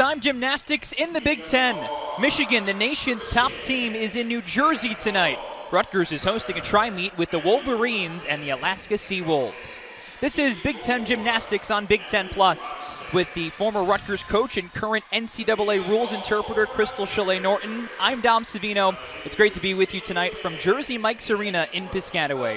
time gymnastics in the Big Ten. Michigan, the nation's top team, is in New Jersey tonight. Rutgers is hosting a tri-meet with the Wolverines and the Alaska Seawolves. This is Big Ten Gymnastics on Big Ten Plus with the former Rutgers coach and current NCAA rules interpreter, Crystal Chalet-Norton. I'm Dom Savino. It's great to be with you tonight from Jersey Mike's Arena in Piscataway.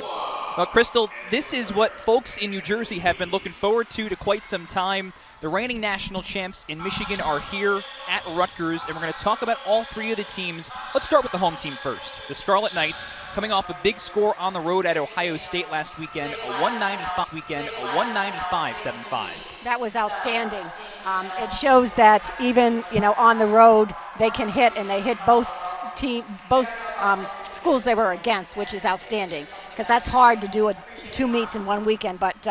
Well, Crystal, this is what folks in New Jersey have been looking forward to quite some time. The reigning national champs in Michigan are here at Rutgers, and we're going to talk about all three of the teams. Let's start with the home team first. The Scarlet Knights, coming off a big score on the road at Ohio State last weekend, a 195-75. That was outstanding. It shows that even on the road they can hit, and they hit both schools they were against, which is outstanding because that's hard to do two meets in one weekend. But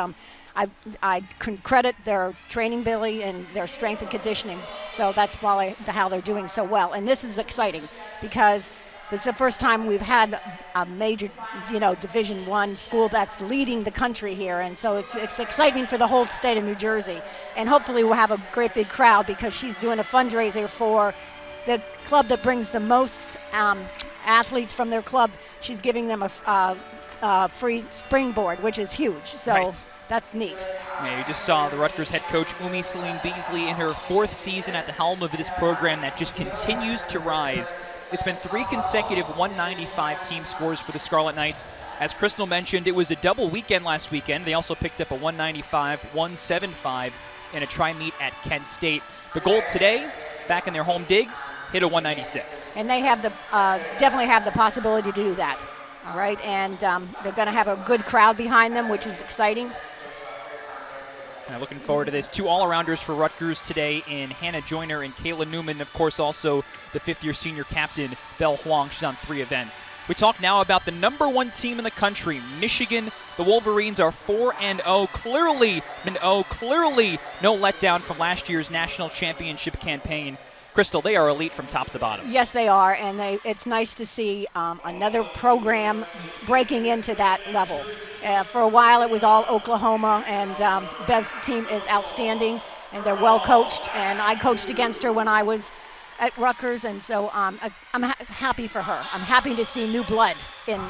I can credit their training ability and their strength and conditioning. So that's how they're doing so well. And this is exciting because it's the first time we've had a major, Division I school that's leading the country here. And so it's exciting for the whole state of New Jersey. And hopefully we'll have a great big crowd because she's doing a fundraiser for the club that brings the most athletes from their club. She's giving them a free springboard, which is huge. So. Right. That's neat. Yeah, you just saw the Rutgers head coach, Umi Celine Beasley, in her fourth season at the helm of this program that just continues to rise. It's been 3 consecutive 195 team scores for the Scarlet Knights. As Crystal mentioned, it was a double weekend last weekend. They also picked up a 195, 175 in a tri-meet at Kent State. The goal today, back in their home digs, hit a 196. And they have definitely have the possibility to do that. All right, and they're going to have a good crowd behind them, which is exciting. Looking forward to this. 2 all-arounders for Rutgers today in Hannah Joyner and Kayla Newman. Of course, also the 5th-year senior captain, Belle Huang. She's on 3 events. We talk now about the number 1 team in the country, Michigan. The Wolverines are 4-0. Clearly no letdown from last year's national championship campaign. Crystal, they are elite from top to bottom. Yes, they are, and it's nice to see another program breaking into that level. For a while, it was all Oklahoma, and Bev's team is outstanding, and they're well coached, and I coached against her when I was at Rutgers, and so I'm happy for her. I'm happy to see new blood in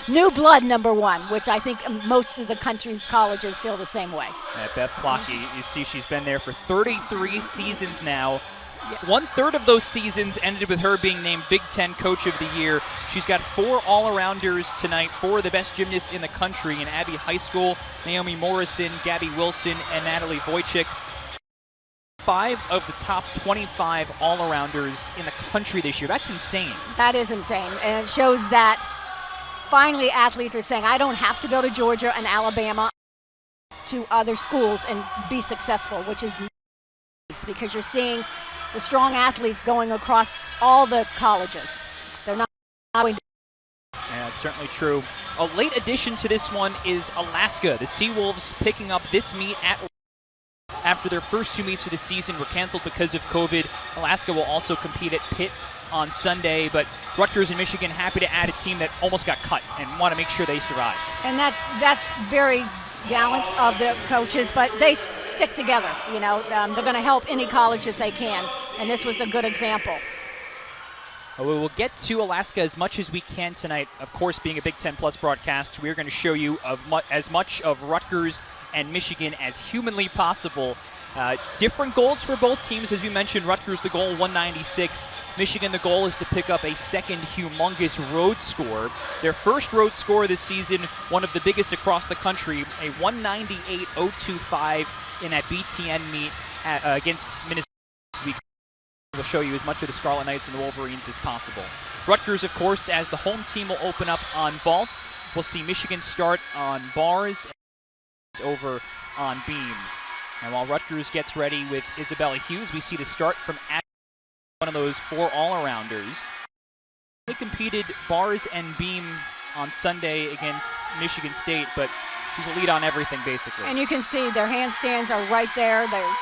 new blood, number 1, which I think most of the country's colleges feel the same way. Yeah, Beth Plotke, you see she's been there for 33 seasons now. 1/3 of those seasons ended with her being named Big Ten Coach of the Year. She's got 4 all-arounders tonight, 4 of the best gymnasts in the country in Abbey High School, Naomi Morrison, Gabby Wilson, and Natalie Wojcik. 5 of the top 25 all-arounders in the country this year. That's insane. That is insane, and it shows that finally athletes are saying, I don't have to go to Georgia and Alabama to other schools and be successful, which is nice because you're seeing the strong athletes going across all the colleges. They're not going to. Yeah, it's certainly true. A late addition to this one is Alaska. The Seawolves picking up this meet after their first 2 meets of the season were canceled because of COVID. Alaska will also compete at Pitt on Sunday, but Rutgers and Michigan happy to add a team that almost got cut and want to make sure they survive. And that's very gallant of the coaches, but they stick together. They're going to help any college that they can, and this was a good example. Well, we will get to Alaska as much as we can tonight. Of course, being a Big Ten Plus broadcast, we're going to show you as much of Rutgers and Michigan as humanly possible. Different goals for both teams. As we mentioned, Rutgers, the goal 196. Michigan, the goal is to pick up a second humongous road score. Their first road score this season, one of the biggest across the country, a 198-025 in that BTN meet against Minnesota this week. We'll show you as much of the Scarlet Knights and the Wolverines as possible. Rutgers, of course, as the home team, will open up on vaults. We'll see Michigan start on bars and over on beam. And while Rutgers gets ready with Isabella Hughes, we see the start from one of those 4 all-arounders. They competed bars and beam on Sunday against Michigan State, but she's a lead on everything, basically. And you can see their handstands are right there. They're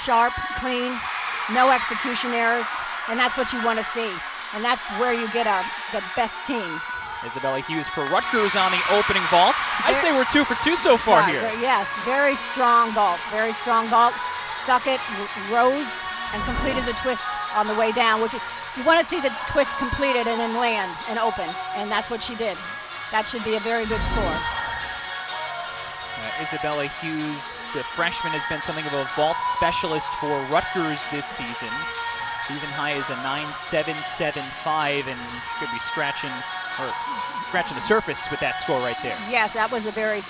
sharp, clean, no execution errors, and that's what you want to see. And that's where you get the best teams. Isabella Hughes for Rutgers on the opening vault. I say we're 2 for 2 so far here. Yes, very strong vault. Very strong vault. Stuck it, rose and completed the twist on the way down, which you want to see the twist completed and then land and open, and that's what she did. That should be a very good score. Isabella Hughes, the freshman, has been something of a vault specialist for Rutgers this season. Season high is a 9.775, and could be scratching the surface with that score right there. Yes, that was a very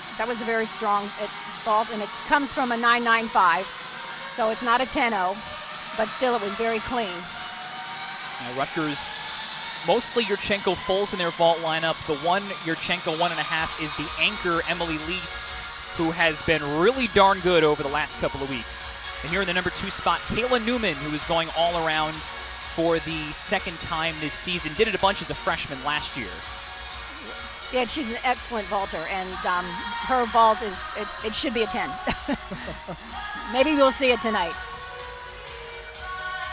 strong vault, and it comes from a 9.95, so it's not a 10.0, but still it was very clean. Rutgers, mostly Yurchenko fulls in their vault lineup. The one Yurchenko 1.5 is the anchor, Emily Lease, who has been really darn good over the last couple of weeks. And here in the number 2 spot, Kayla Newman, who is going all around for the second time this season. Did it a bunch as a freshman last year. Yeah, she's an excellent vaulter, and her vault it should be a 10. Maybe we'll see it tonight.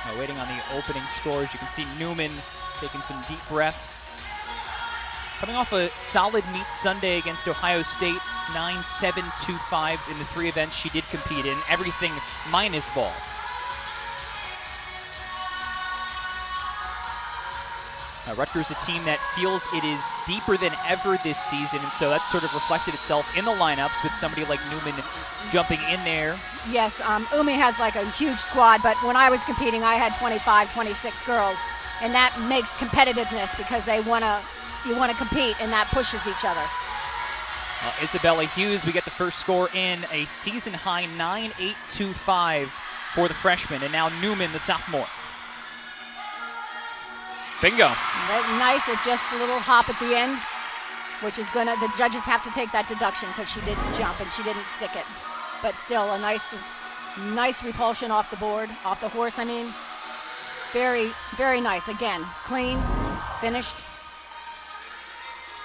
Now waiting on the opening scores, you can see Newman taking some deep breaths. Coming off a solid meet Sunday against Ohio State, 9.725s in the 3 events she did compete in, everything minus vaults. Rutgers, a team that feels it is deeper than ever this season, and so that's sort of reflected itself in the lineups with somebody like Newman jumping in there. Yes, Umi has like a huge squad, but when I was competing, I had 25, 26 girls, and that makes competitiveness because you want to compete, and that pushes each other. Isabella Hughes, we get the first score in, a season-high 9.825 for the freshman, and now Newman, the sophomore. Bingo. Nice, just a little hop at the end, which is the judges have to take that deduction because she didn't jump and she didn't stick it. But still, a nice repulsion off the board, off the horse, I mean. Very, very nice. Again, clean, finished.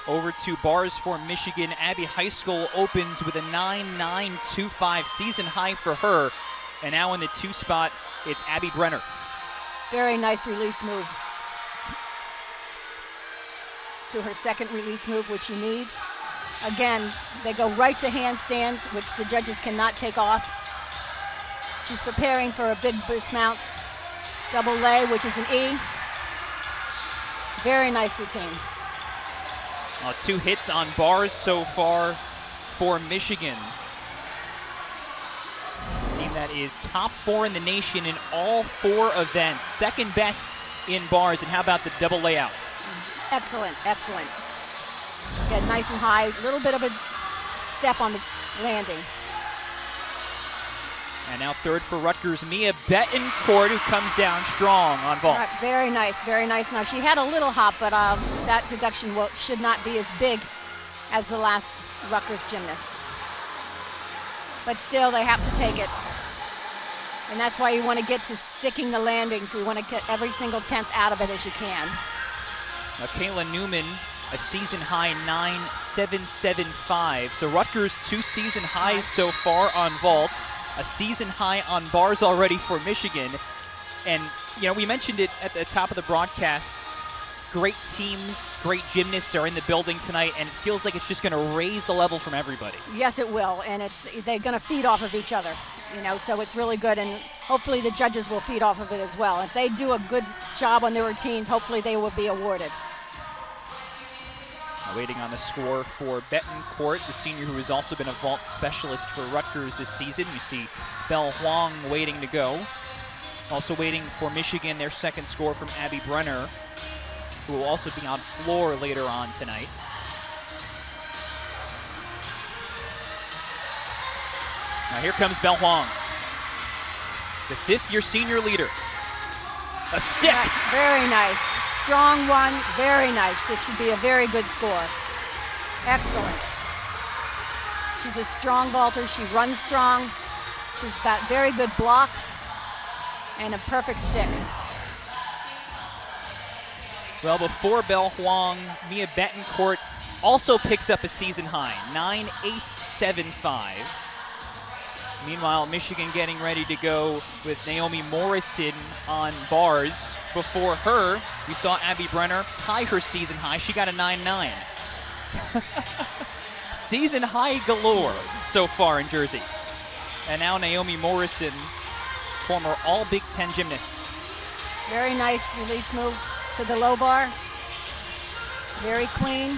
Over to bars for Michigan. Abbey High School opens with a 9.925 season high for her. And now in the 2 spot, it's Abby Brenner. Very nice release move. To her second release move, which you need. Again, they go right to handstands, which the judges cannot take off. She's preparing for a big dismount. Double lay, which is an E. Very nice routine. 2 hits on bars so far for Michigan. A team that is top 4 in the nation in all 4 events. Second best in bars. And how about the double layout? Excellent, excellent. Again, nice and high. A little bit of a step on the landing. And now third for Rutgers, Mia Betancourt, who comes down strong on vault. Right, very nice, very nice. Now, she had a little hop, but that deduction should not be as big as the last Rutgers gymnast. But still, they have to take it. And that's why you want to get to sticking the landings. We want to get every single 10th out of it as you can. Now, Kayla Newman, a season-high 9.775. So Rutgers, 2 season highs so far on vault. A season high on bars already for Michigan. And, we mentioned it at the top of the broadcasts. Great teams, great gymnasts are in the building tonight, and it feels like it's just going to raise the level from everybody. Yes, it will, and they're going to feed off of each other, so it's really good, and hopefully the judges will feed off of it as well. If they do a good job on their routines, hopefully they will be awarded. Waiting on the score for Betancourt, the senior who has also been a vault specialist for Rutgers this season. You see Belle Huang waiting to go. Also waiting for Michigan, their second score from Abby Brenner, who will also be on floor later on tonight. Now here comes Belle Huang, the 5th-year senior leader. A stick. Very nice. Strong one, very nice. This should be a very good score. Excellent. She's a strong vaulter. She runs strong. She's got very good block and a perfect stick. Well, before Belle Huang, Mia Betancourt also picks up a season high, 9.875. Meanwhile, Michigan getting ready to go with Naomi Morrison on bars. Before her, we saw Abby Brenner tie her season high. She got a 9.9. Season high galore so far in Jersey. And now Naomi Morrison former All Big Ten gymnast. Very nice release move to the low bar. Very clean.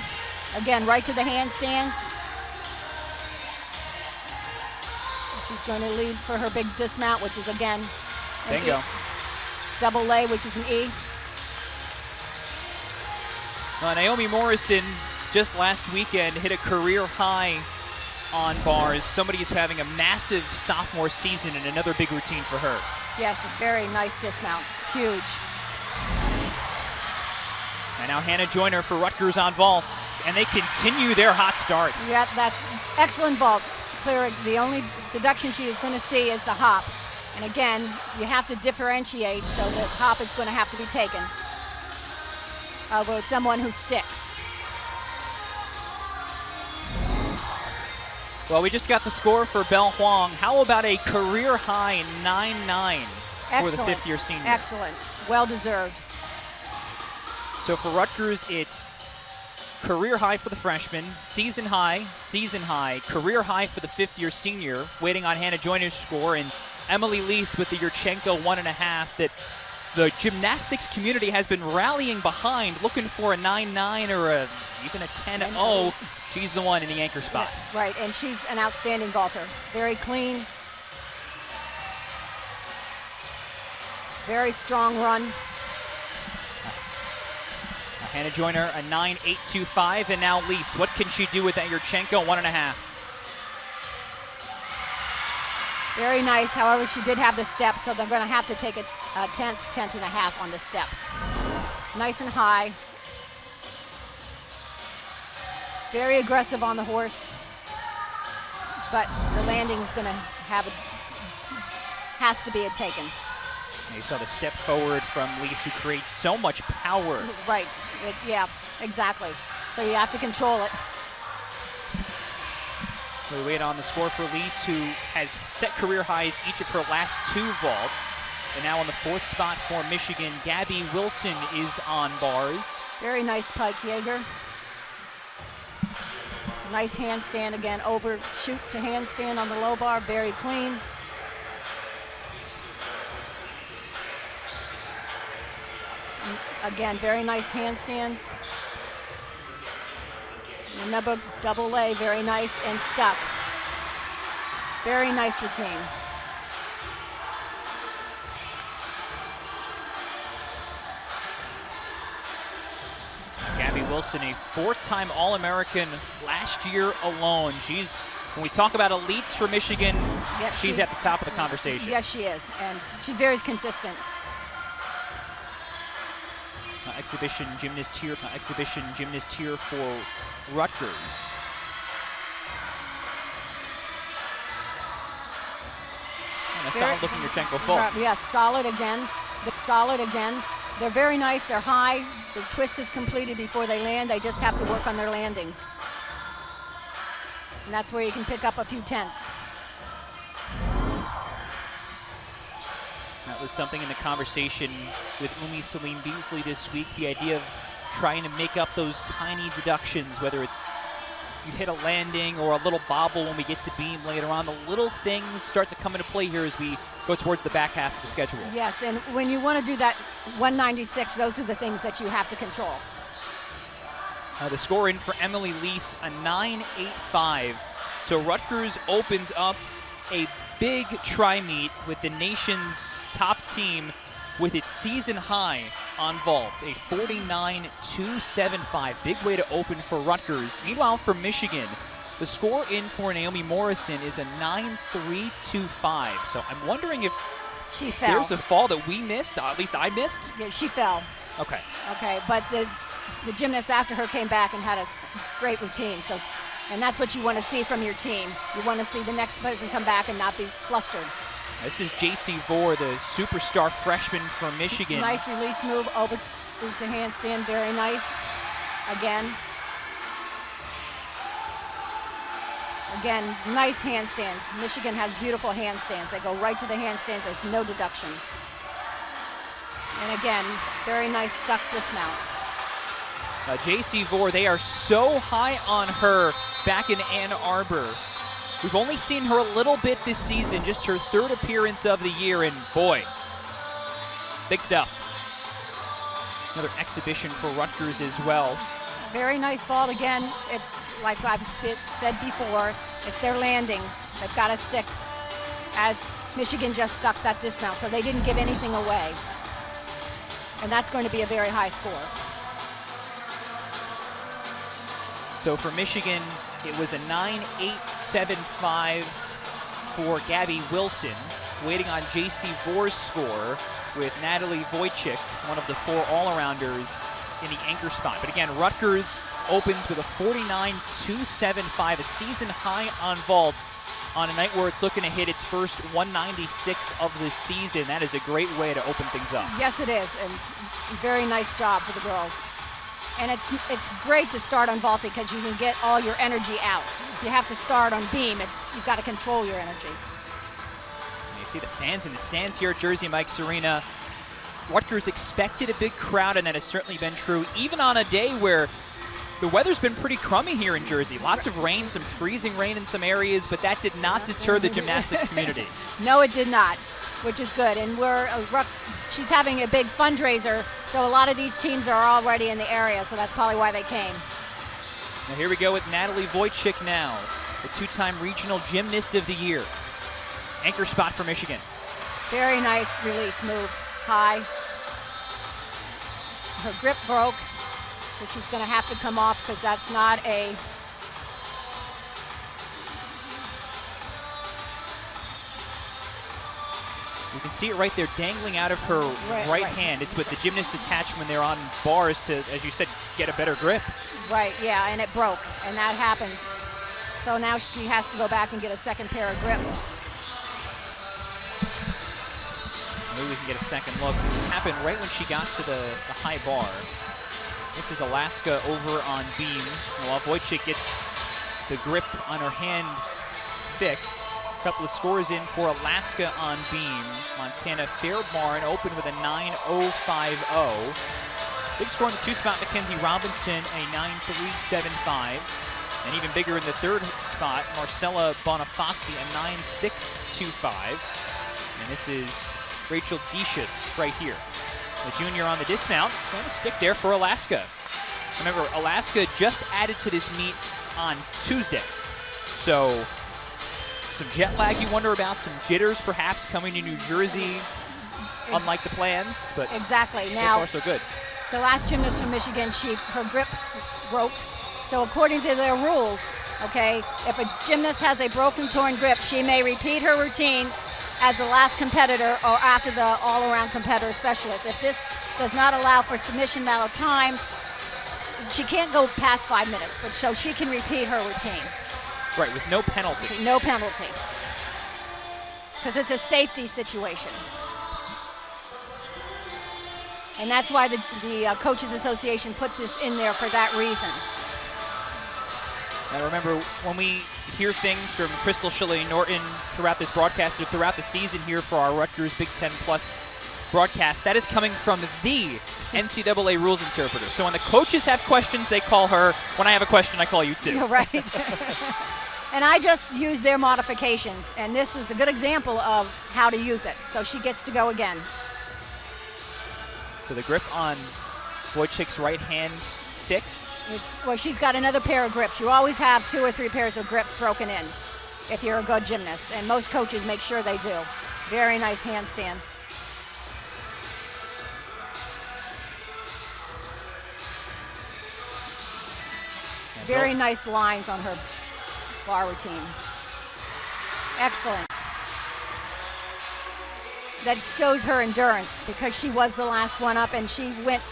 Again, right to the handstand. She's going to lead for her big dismount, which is again an Bingo. E. Double lay, which is an E. Naomi Morrison just last weekend hit a career high on bars. Somebody who's having a massive sophomore season and another big routine for her. Yes, a very nice dismount. Huge. And now Hannah Joyner for Rutgers on vaults. And they continue their hot start. Yep, that's excellent vault. Clear. The only deduction she is going to see is the hop. And again, you have to differentiate, so the hop is going to have to be taken with someone who sticks. Well, we just got the score for Belle Huang. How about a career high 9.9 for the fifth-year senior? Excellent. Well deserved. So for Rutgers, it's career high for the freshman, season high, career high for the fifth-year senior, waiting on Hannah Joyner's score, and Emily Lease with the Yurchenko 1.5 that the gymnastics community has been rallying behind, looking for a 9.9 or even a 10.0. She's the one in the anchor spot. Yeah, right, and she's an outstanding vaulter. Very clean. Very strong run. Hannah Joyner, a 9.825, and now Lease. What can she do with that Yurchenko 1.5? Very nice. However, she did have the step, so they're going to have to take it 10th and a half on the step. Nice and high. Very aggressive on the horse, but the landing is going to has to be taken. You saw the step forward from Lease, who creates so much power. Right. Yeah, exactly. So you have to control it. We wait on the score for Lease, who has set career highs each of her last 2 vaults. And now on the 4th spot for Michigan, Gabby Wilson is on bars. Very nice pike, Jaeger. Nice handstand again, overshoot to handstand on the low bar, very clean. Again, very nice handstands. Another double lay, very nice, and stuck. Very nice routine. Gabby Wilson, a 4-time All-American last year alone. When we talk about elites for Michigan, yes, she's at the top of the conversation. Yes, she is, and she's very consistent. Exhibition gymnast here for Rutgers. And a solid looking Yurchenko full. Yes, solid again. They're very nice, they're high. The twist is completed before they land. They just have to work on their landings. And that's where you can pick up a few tenths. That was something in the conversation with Umi Salim Beasley this week, the idea of trying to make up those tiny deductions, whether it's you hit a landing or a little bobble when we get to beam later on. The little things start to come into play here as we go towards the back half of the schedule. Yes, and when you want to do that 196, those are the things that you have to control. The score in for Emily Lease, a 9.85. So Rutgers opens up a big tri-meet with the nation's top team with its season high on vault, a 49.275. Big way to open for Rutgers. Meanwhile, for Michigan, the score in for Naomi Morrison is a 9.325. So I'm wondering if she fell. There's a fall that we missed, at least I missed. Yeah, she fell. Okay. Okay, but the gymnast after her came back and had a great routine. So, and that's what you want to see from your team. You want to see the next person come back and not be flustered. This is J.C. Vore, the superstar freshman from Michigan. Nice release move, over to handstand, very nice. Again, nice handstands. Michigan has beautiful handstands. They go right to the handstands, there's no deduction. And again, very nice stuck dismount. J.C. Vore, they are so high on her back in Ann Arbor We've only seen her a little bit this season, just her third appearance of the year, and boy, big stuff. Another exhibition for Rutgers as well. Very nice vault again. It's like I've said before, it's their landings. They've got to stick, as Michigan just stuck that dismount, so they didn't give anything away. And that's going to be a very high score. So for Michigan, it was a 9.875 for Gabby Wilson, waiting on J.C. Vor's score with Natalie Wojcik, one of the 4 all-arounders in the anchor spot. But again, Rutgers opens with a 49.275, a season high on vaults on a night where it's looking to hit its first 196 of the season. That is a great way to open things up. Yes, it is, and very nice job for the girls. And it's great to start on vaulting because you can get all your energy out. If you have to start on beam, you've got to control your energy. And you see the fans in the stands here at Jersey Mike's Arena. Rutgers expected a big crowd, and that has certainly been true, even on a day where the weather's been pretty crummy here in Jersey. Lots of rain, some freezing rain in some areas, but that did not deter the gymnastics community. No, it did not, which is good. And she's having a big fundraiser, so a lot of these teams are already in the area, so that's probably why they came. Now here we go with Natalie Wojcik now, the 2-time regional gymnast of the year. Anchor spot for Michigan. Very nice release move, high. Her grip broke, so she's going to have to come off because that's not a... You can see it right there dangling out of her right hand. It's with the gymnast attached when they're on bars to, as you said, get a better grip. Right, yeah, and it broke, and that happens. So now she has to go back and get a second pair of grips. Maybe we can get a second look. It happened right when she got to the high bar. This is Alaska over on beam. While Wojcik gets the grip on her hand fixed. A couple of scores in for Alaska on beam. Montana Fairbarn opened with a 9.050. Big score in the 2 spot, Mackenzie Robinson, a 9.375. And even bigger in the 3rd spot, Marcella Bonifaci, a 9.625. And this is Rachel Decius right here. The junior on the dismount, going to stick there for Alaska. Remember, Alaska just added to this meet on Tuesday. So some jet lag you wonder about, some jitters perhaps coming to New Jersey, unlike the plans, but exactly. Now, so far so good. The last gymnast from Michigan, her grip broke. So according to their rules, okay, if a gymnast has a broken, torn grip, she may repeat her routine as the last competitor or after the all-around competitor specialist. If this does not allow for submission amount of time, she can't go past 5 minutes, but so she can repeat her routine. Right, with no penalty. No penalty. Because it's a safety situation. And that's why the Coaches Association put this in there for that reason. Now remember, when we hear things from Crystal Shillelagh-Norton throughout this broadcast or throughout the season here for our Rutgers Big Ten Plus broadcast, that is coming from the NCAA rules interpreter. So when the coaches have questions, they call her. When I have a question, I call you too. You're right. And I just used their modifications, and this is a good example of how to use it. So she gets to go again. So the grip on Wojcik's right hand fixed. Well, she's got another pair of grips. You always have 2 or 3 pairs of grips broken in if you're a good gymnast, and most coaches make sure they do. Very nice handstand. Very nice lines on her bar routine. Excellent. That shows her endurance because she was the last one up and she went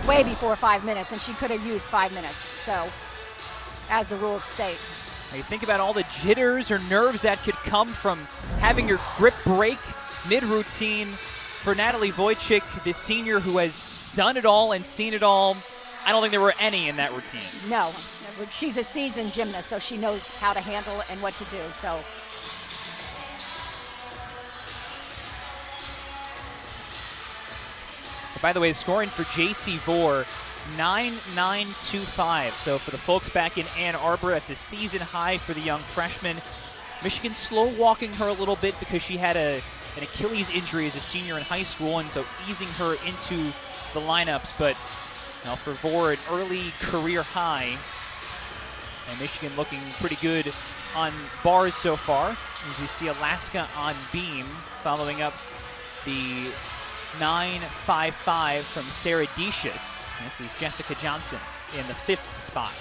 way before 5 minutes and she could have used 5 minutes. So, as the rules state. Now you think about all the jitters or nerves that could come from having your grip break mid-routine. For Natalie Wojcik, the senior who has done it all and seen it all, I don't think there were any in that routine. No, she's a seasoned gymnast, so she knows how to handle it and what to do. So. By the way, scoring for J.C. Vor, 9.925. So for the folks back in Ann Arbor, that's a season high for the young freshman. Michigan slow walking her a little bit because she had an Achilles injury as a senior in high school, and so easing her into the lineups. But now for Vore, an early career high, and Michigan looking pretty good on bars so far. As we see Alaska on beam, following up the 9.55 from Sarah Decius. This is Jessica Johnson in the 5th spot.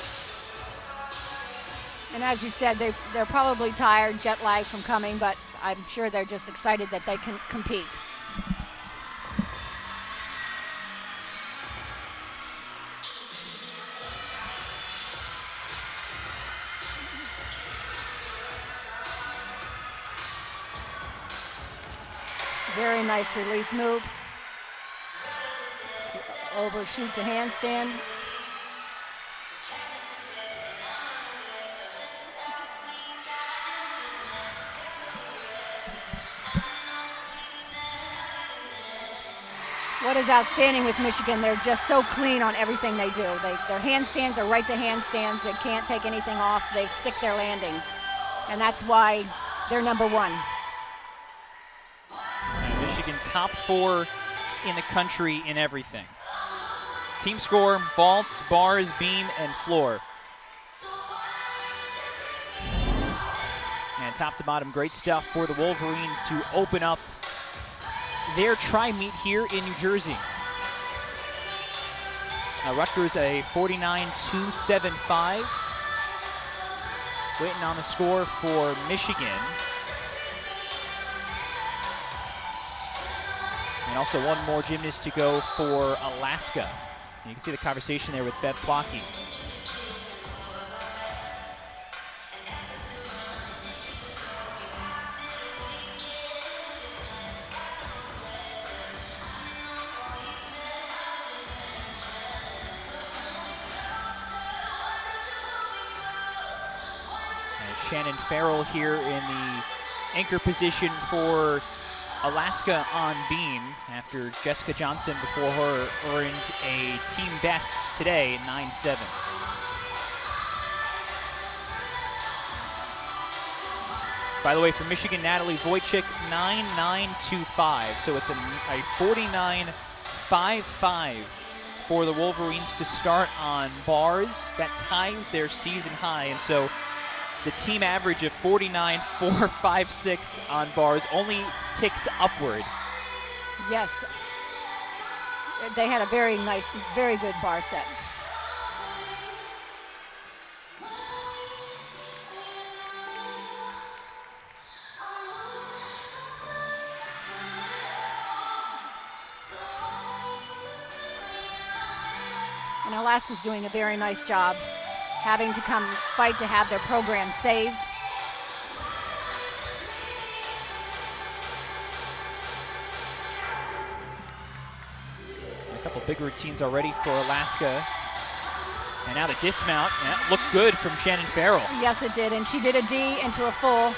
And as you said, they're probably tired, jet lag from coming, but I'm sure they're just excited that they can compete. Very nice release move. Overshoot to handstand. What is outstanding with Michigan, they're just so clean on everything they do. Their handstands are right to handstands. They can't take anything off. They stick their landings. And that's why they're number 1. And Michigan top 4 in the country in everything. Team score, vaults, bars, beam, and floor. And top to bottom, great stuff for the Wolverines to open up their tri-meet here in New Jersey. Rutgers a 49.275. Waiting on the score for Michigan. And also one more gymnast to go for Alaska. And you can see the conversation there with Beth Flocky. Shannon Farrell here in the anchor position for Alaska on beam after Jessica Johnson before her earned a team best today at 9.7. By the way, for Michigan, Natalie Wojcik, 9.925. So it's a 49.55 for the Wolverines to start on bars. That ties their season high, and so the team average of 49.456 on bars only ticks upward. Yes. They had a very nice, very good bar set. And Alaska's doing a very nice job, having to come fight to have their program saved. A couple big routines already for Alaska. And now the dismount, and that looked good from Shannon Farrell. Yes, it did, and she did a D into a full.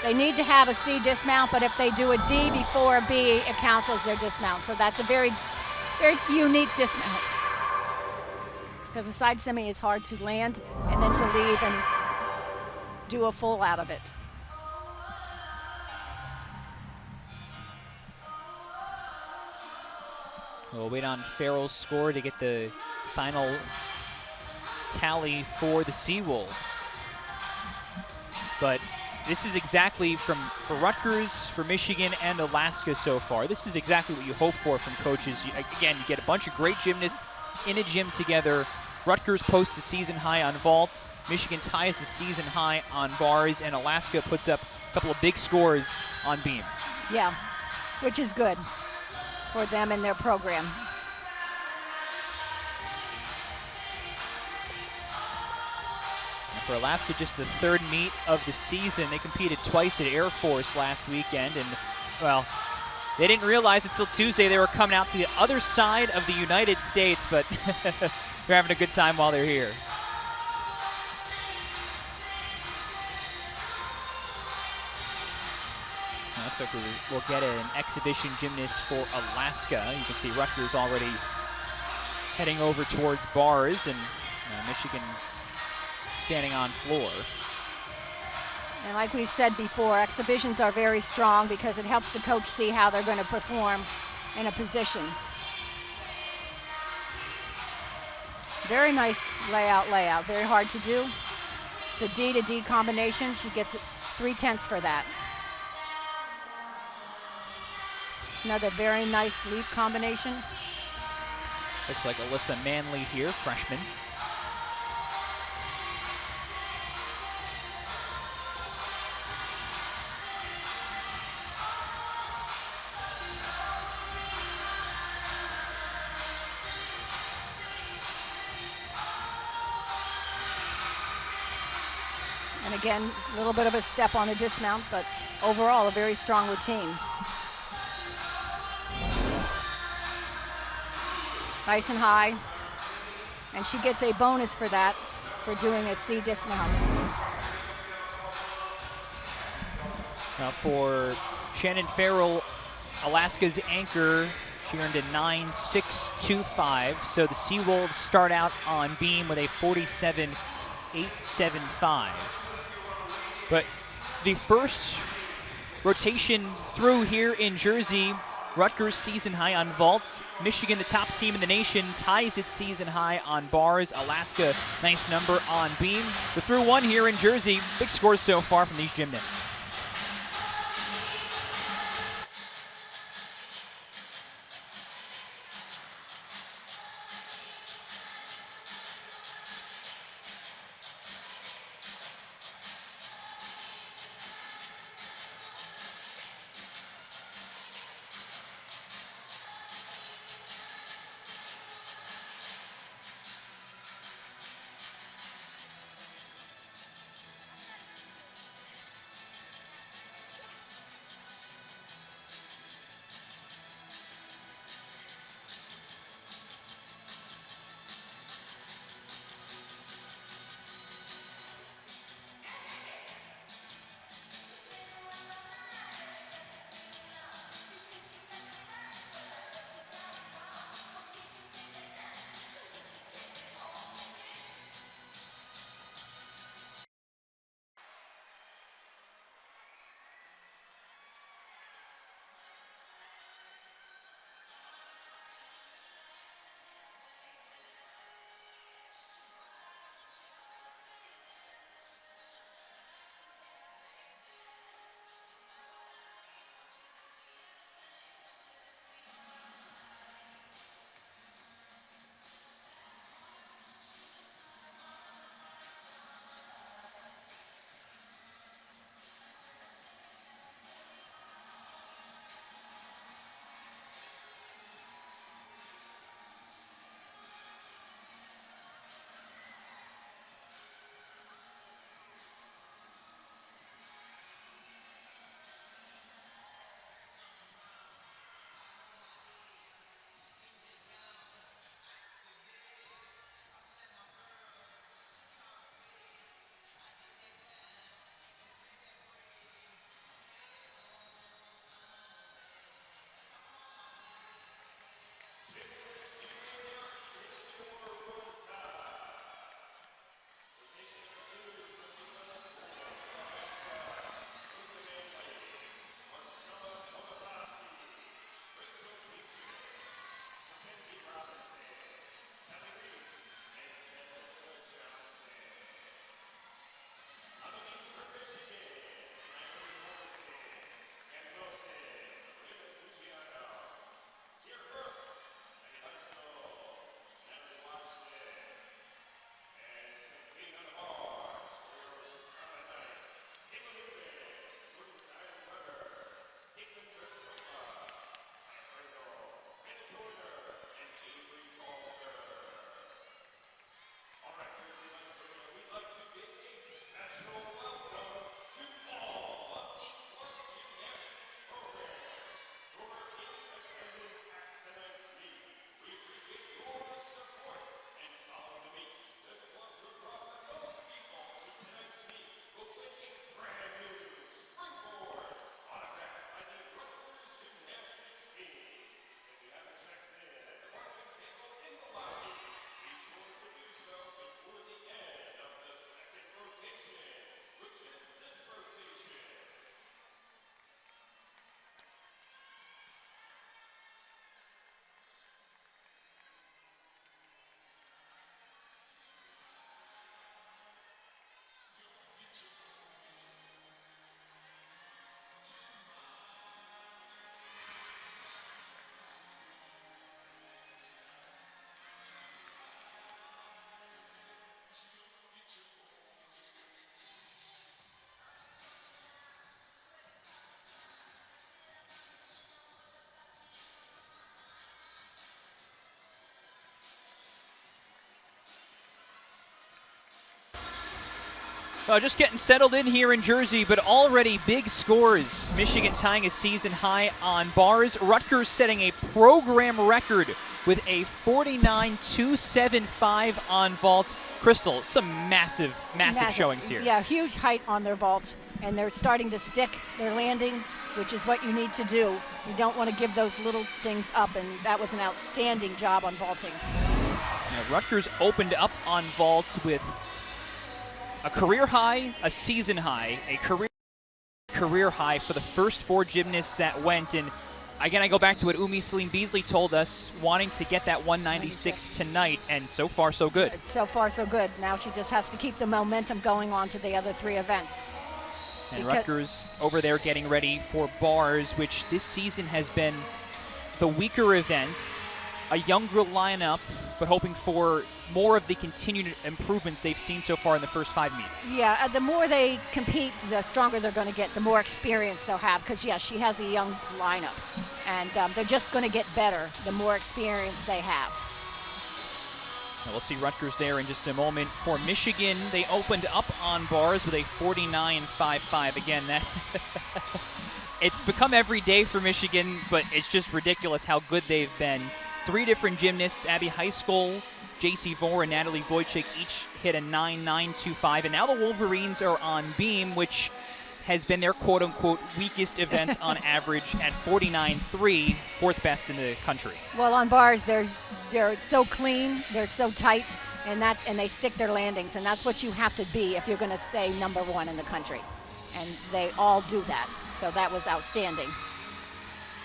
They need to have a C dismount, but if they do a D before a B, it counts as their dismount. So that's a very, very unique dismount. Because the side semi is hard to land and then to leave and do a full out of it. We'll wait on Farrell's score to get the final tally for the Seawolves. But this is exactly for Rutgers, for Michigan, and Alaska so far. This is exactly what you hope for from coaches. Again, you get a bunch of great gymnasts in a gym together. Rutgers posts a season high on vault. Michigan ties the season high on bars, and Alaska puts up a couple of big scores on beam. Yeah, which is good for them and their program. And for Alaska, just the third meet of the season. They competed twice at Air Force last weekend, and, well, they didn't realize until Tuesday they were coming out to the other side of the United States, but they're having a good time while they're here. Looks like we'll get an exhibition gymnast for Alaska. You can see Rutgers already heading over towards bars, and Michigan standing on floor. And like we've said before, exhibitions are very strong because it helps the coach see how they're going to perform in a position. Very nice layout. Very hard to do. It's a D to D combination. She gets 3/10 for that. Another very nice leap combination. Looks like Alyssa Manley here, freshman. And again, a little bit of a step on a dismount, but overall a very strong routine. Nice and high. And she gets a bonus for that, for doing a C dismount. Now for Shannon Farrell, Alaska's anchor, she earned a 9.625. So the Seawolves start out on beam with a 47.875. But the first rotation through here in Jersey, Rutgers season high on vaults. Michigan, the top team in the nation, ties its season high on bars. Alaska, nice number on beam. We're through one here in Jersey. Big scores so far from these gymnasts. Well, just getting settled in here in Jersey, but already big scores. Michigan tying a season high on bars. Rutgers setting a program record with a 49.275 on vault. Crystal, some massive showings here. Yeah, huge height on their vault, and they're starting to stick their landings, which is what you need to do. You don't want to give those little things up, and that was an outstanding job on vaulting. Now, Rutgers opened up on vault with a career high, a season high, a career high for the first 4 gymnasts that went. And again, I go back to what Umi Salim Beasley told us, wanting to get that 196 tonight, and so far so good. So far so good. Now she just has to keep the momentum going on to the other 3 events. And Rutgers over there getting ready for bars, which this season has been the weaker event, a younger lineup, but hoping for more of the continued improvements they've seen so far in the first 5 meets. Yeah, the more they compete, the stronger they're going to get, the more experience they'll have, because, yes, she has a young lineup, and they're just going to get better the more experience they have. Now we'll see Rutgers there in just a moment. For Michigan, they opened up on bars with a 49.55. Again, that it's become every day for Michigan, but it's just ridiculous how good they've been. 3 different gymnasts, Abby Heiskell, J.C. Vore, and Natalie Wojcik, each hit a 9.925. And now the Wolverines are on beam, which has been their quote-unquote weakest event on average at 49.3, 4th best in the country. Well, on bars, they're so clean, they're so tight, and they stick their landings, and that's what you have to be if you're going to stay number 1 in the country. And they all do that, so that was outstanding.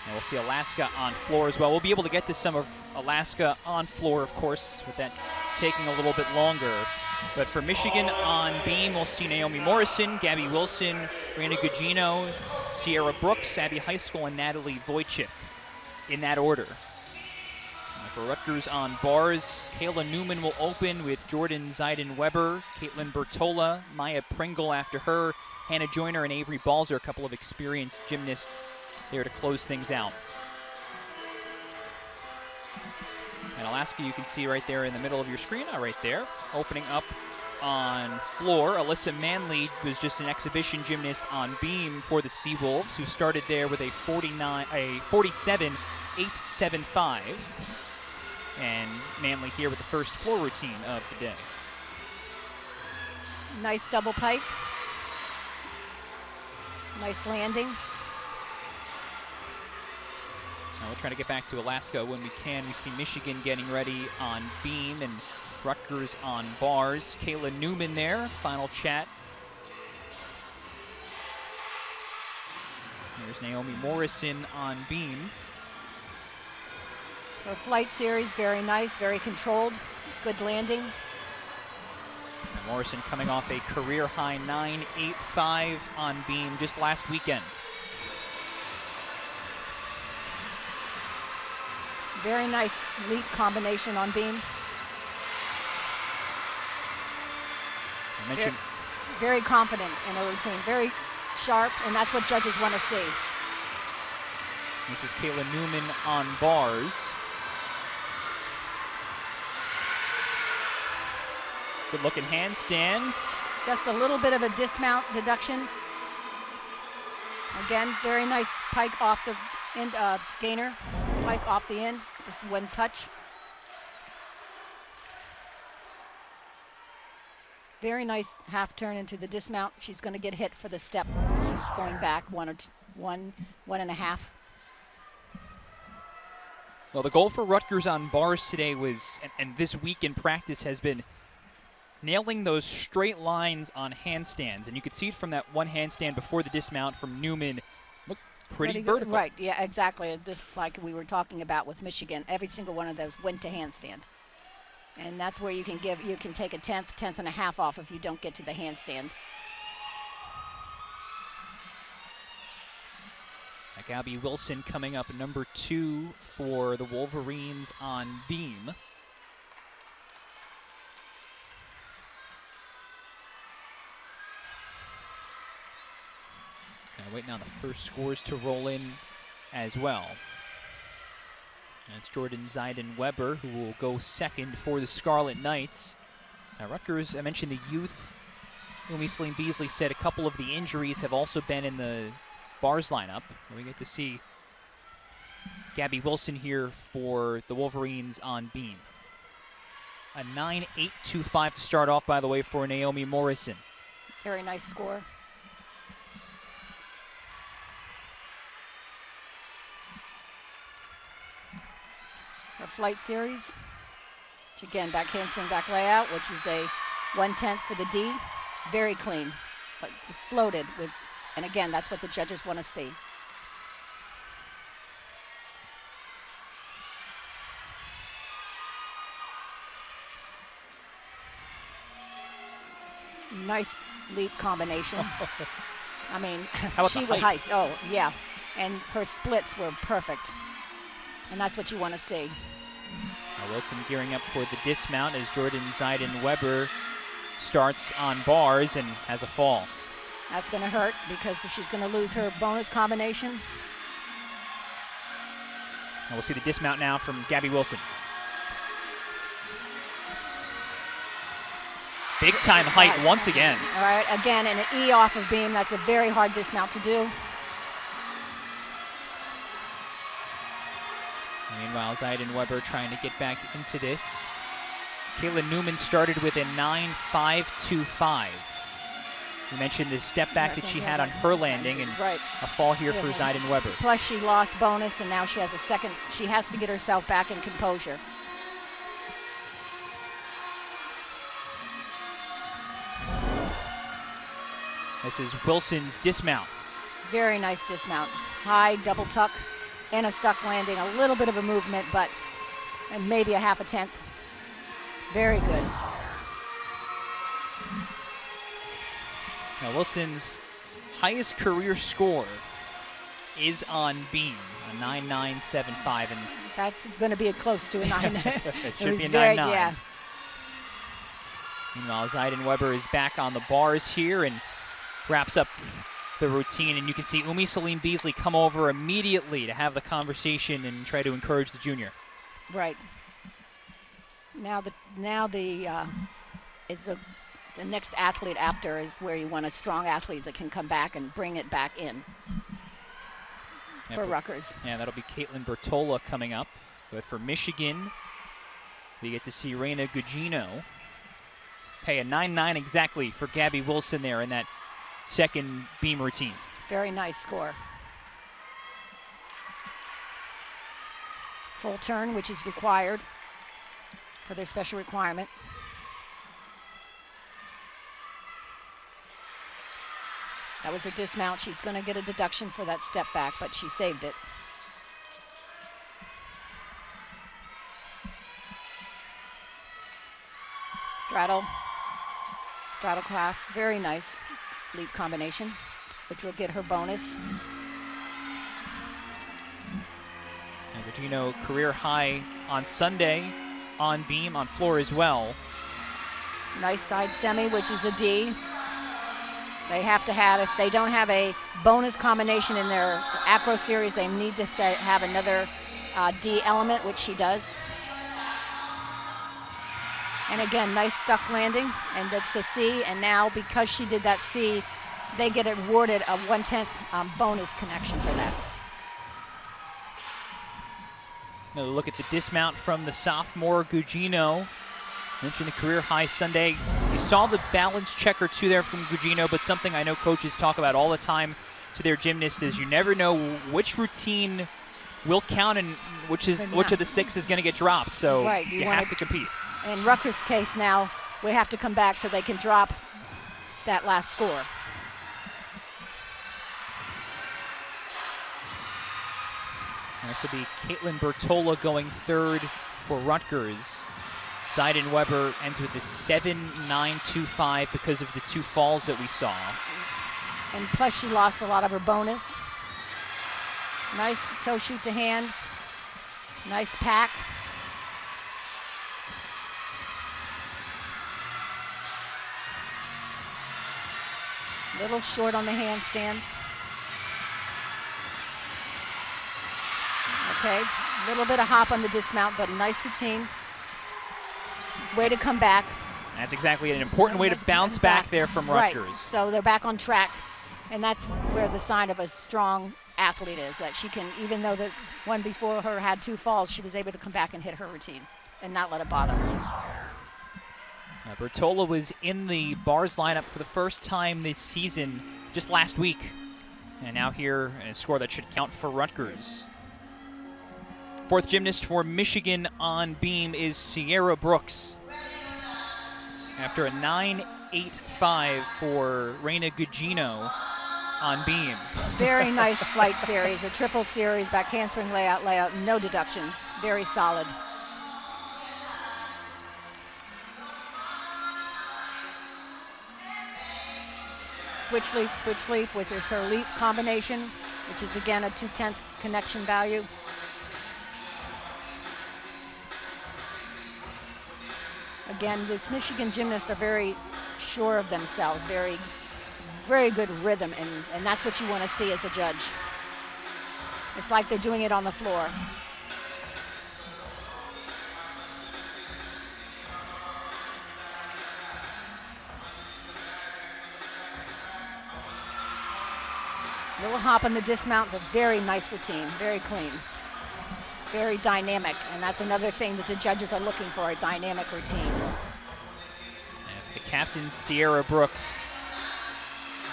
And we'll see Alaska on floor as well. We'll be able to get to some of Alaska on floor, of course, with that taking a little bit longer. But for Michigan on beam, we'll see Naomi Morrison, Gabby Wilson, Rana Gugino, Sierra Brooks, Abby Heiskell, and Natalie Wojcik in that order. And for Rutgers on bars, Kayla Newman will open with Jordan Zeiden-Weber, Caitlin Bertola, Maya Pringle after her, Hannah Joyner and Avery Balzer, a couple of experienced gymnasts there to close things out. And Alaska, you can see right there in the middle of your screen, right there, opening up on floor. Alyssa Manley was just an exhibition gymnast on beam for the Seawolves, who started there with a 47.875. And Manley here with the first floor routine of the day. Nice double pike. Nice landing. Now we'll try to get back to Alaska when we can. We see Michigan getting ready on beam and Rutgers on bars. Kayla Newman there, final chat. There's Naomi Morrison on beam. Her flight series, very nice, very controlled, good landing. And Morrison coming off a career high 9.85 on beam just last weekend. Very nice leap combination on beam. I mentioned very confident in her routine, very sharp, and that's what judges want to see. This is Kayla Newman on bars. Good looking handstands. Just a little bit of a dismount deduction. Again, very nice pike off the end, gainer. Pike off the end, just one touch. Very nice half turn into the dismount. She's going to get hit for the step going back, one and a half. Well, the goal for Rutgers on bars today was, and this week in practice has been, nailing those straight lines on handstands. And you could see it from that one handstand before the dismount from Newman. Looked pretty vertical. Right, yeah, exactly. Just like we were talking about with Michigan, every single one of those went to handstand. And that's where you can take a tenth and a half off if you don't get to the handstand. Gabby Wilson coming up number 2 for the Wolverines on beam. Waiting on the first scores to roll in as well. That's Jordan Zeiden-Weber, who will go second for the Scarlet Knights. Now Rutgers, I mentioned the youth Umi Salim Beasley said a couple of the injuries have also been in the bars lineup. We get to see Gabby Wilson here for the Wolverines on beam. A 9.825 to start off, by the way, for Naomi Morrison. Very nice score. Her flight series, which again, back handspring, back layout, which is a 1/10 for the D. Very clean, but floated with, and again, that's what the judges want to see. Nice leap combination. I mean, about she the would height? Oh, yeah. And her splits were perfect. And that's what you want to see. Now Wilson gearing up for the dismount as Jordan Zeiden-Weber starts on bars and has a fall. That's going to hurt because she's going to lose her bonus combination. And we'll see the dismount now from Gabby Wilson. Big time height once again. All right, again, and an E off of beam. That's a very hard dismount to do. Meanwhile, Zeiden-Weber trying to get back into this. Caitlin Newman started with a 9.525. You mentioned the step back that she had on her landing, and a fall here for Zeiden-Weber. Plus she lost bonus, and now she has a second. She has to get herself back in composure. This is Wilson's dismount. Very nice dismount. High double tuck and a stuck landing. A little bit of a movement, but maybe a 1/2 Very good. Now Wilson's highest career score is on beam, a 9.975, and that's going to be close to a 9. it should be a 9.9. Yeah. Meanwhile, Zeiden-Weber is back on the bars here and wraps up the routine, and you can see Umi Salim Beasley come over immediately to have the conversation and try to encourage the junior. Right. Now the next athlete after is where you want a strong athlete that can come back and bring it back in for Rutgers. Yeah, that'll be Caitlin Bertola coming up. But for Michigan, we get to see Reina Gugino pay a 9.9 exactly for Gabby Wilson there in that second beam routine. Very nice score. Full turn, which is required for their special requirement. That was her dismount. She's going to get a deduction for that step back, but she saved it. Straddle craft, very nice leap combination, which will get her bonus. And Gugino career high on Sunday on beam, on floor as well. Nice side semi, which is a D. They have to have, if they don't have a bonus combination in their acro series, they need to have another D element, which she does. And again, nice stuck landing, and that's a C, and now because she did that C, they get awarded a 1/10 bonus connection for that. Another look at the dismount from the sophomore Gugino. Mentioned the career high Sunday. You saw the balance check or two there from Gugino, but something I know coaches talk about all the time to their gymnasts is you never know which routine will count and which of the 6 is going to get dropped. So you have to compete. In Rutgers' case now, we have to come back so they can drop that last score. This will be Caitlin Bertola going third for Rutgers. Zeiden-Weber ends with a 7.925 because of the 2 falls that we saw. And plus she lost a lot of her bonus. Nice toe shoot to hand. Nice pack. Little short on the handstand. Okay, a little bit of hop on the dismount, but a nice routine. Way to come back. That's exactly an important way to bounce back there from Rutgers. Right. So they're back on track, and that's where the sign of a strong athlete is, that she can, even though the one before her had 2 falls, she was able to come back and hit her routine and not let it bother her. Bertola was in the bars lineup for the first time this season just last week, and now here a score that should count for Rutgers. Fourth gymnast for Michigan on beam is Sierra Brooks. After a 9.85 for Reina Gugino on beam. Very nice flight series, a triple series, back handspring layout, no deductions, very solid. Switch leap, which is her leap combination, which is again a 2/10 connection value. Again, these Michigan gymnasts are very sure of themselves, very, very good rhythm, and that's what you want to see as a judge. It's like they're doing it on the floor. Little hop on the dismount, but very nice routine, very clean, very dynamic, and that's another thing that the judges are looking for, a dynamic routine. The captain, Sierra Brooks.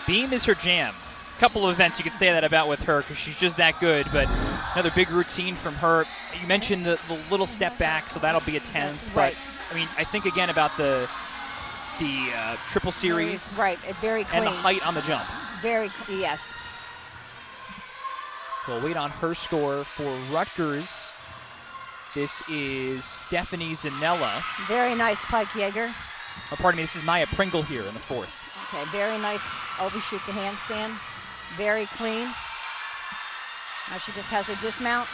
Beam is her jam. A couple of events you could say that about with her because she's just that good, but another big routine from her. You mentioned the little step back, so that'll be a 10th, right. But I mean, I think again about the triple series, right, very clean. And the height on the jumps. Yes. We'll wait on her score for Rutgers. This is Stephanie Zanella. Very nice Pike Yeager. Oh, pardon me, this is Maya Pringle here in the 4th. Okay, very nice overshoot to handstand. Very clean. Now she just has her dismount.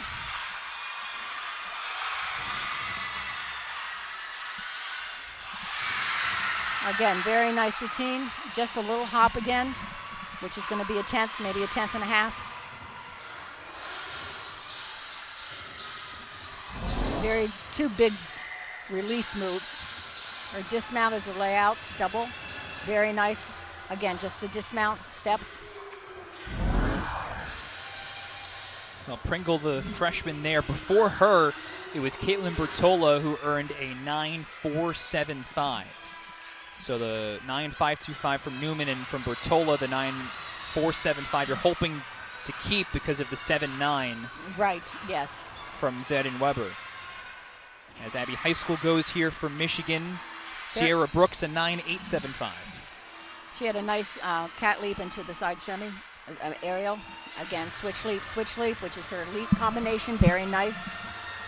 Again, very nice routine. Just a little hop again, which is going to be a 10th, maybe a 10th and a half. Very 2 big release moves. Her dismount is a layout, double. Very nice. Again, just the dismount steps. Well, Pringle, the freshman there. Before her, it was Caitlin Bertola who earned a 9.475. So the 9.525 from Newman, and from Bertola, the 9.475 you're hoping to keep because of the 7.9. Right, yes. From Zed and Weber. As Abbey High School goes here for Michigan, Sierra Brooks a 9.875. She had a nice cat leap into the side semi, aerial. Again, switch leap, which is her leap combination. Very nice,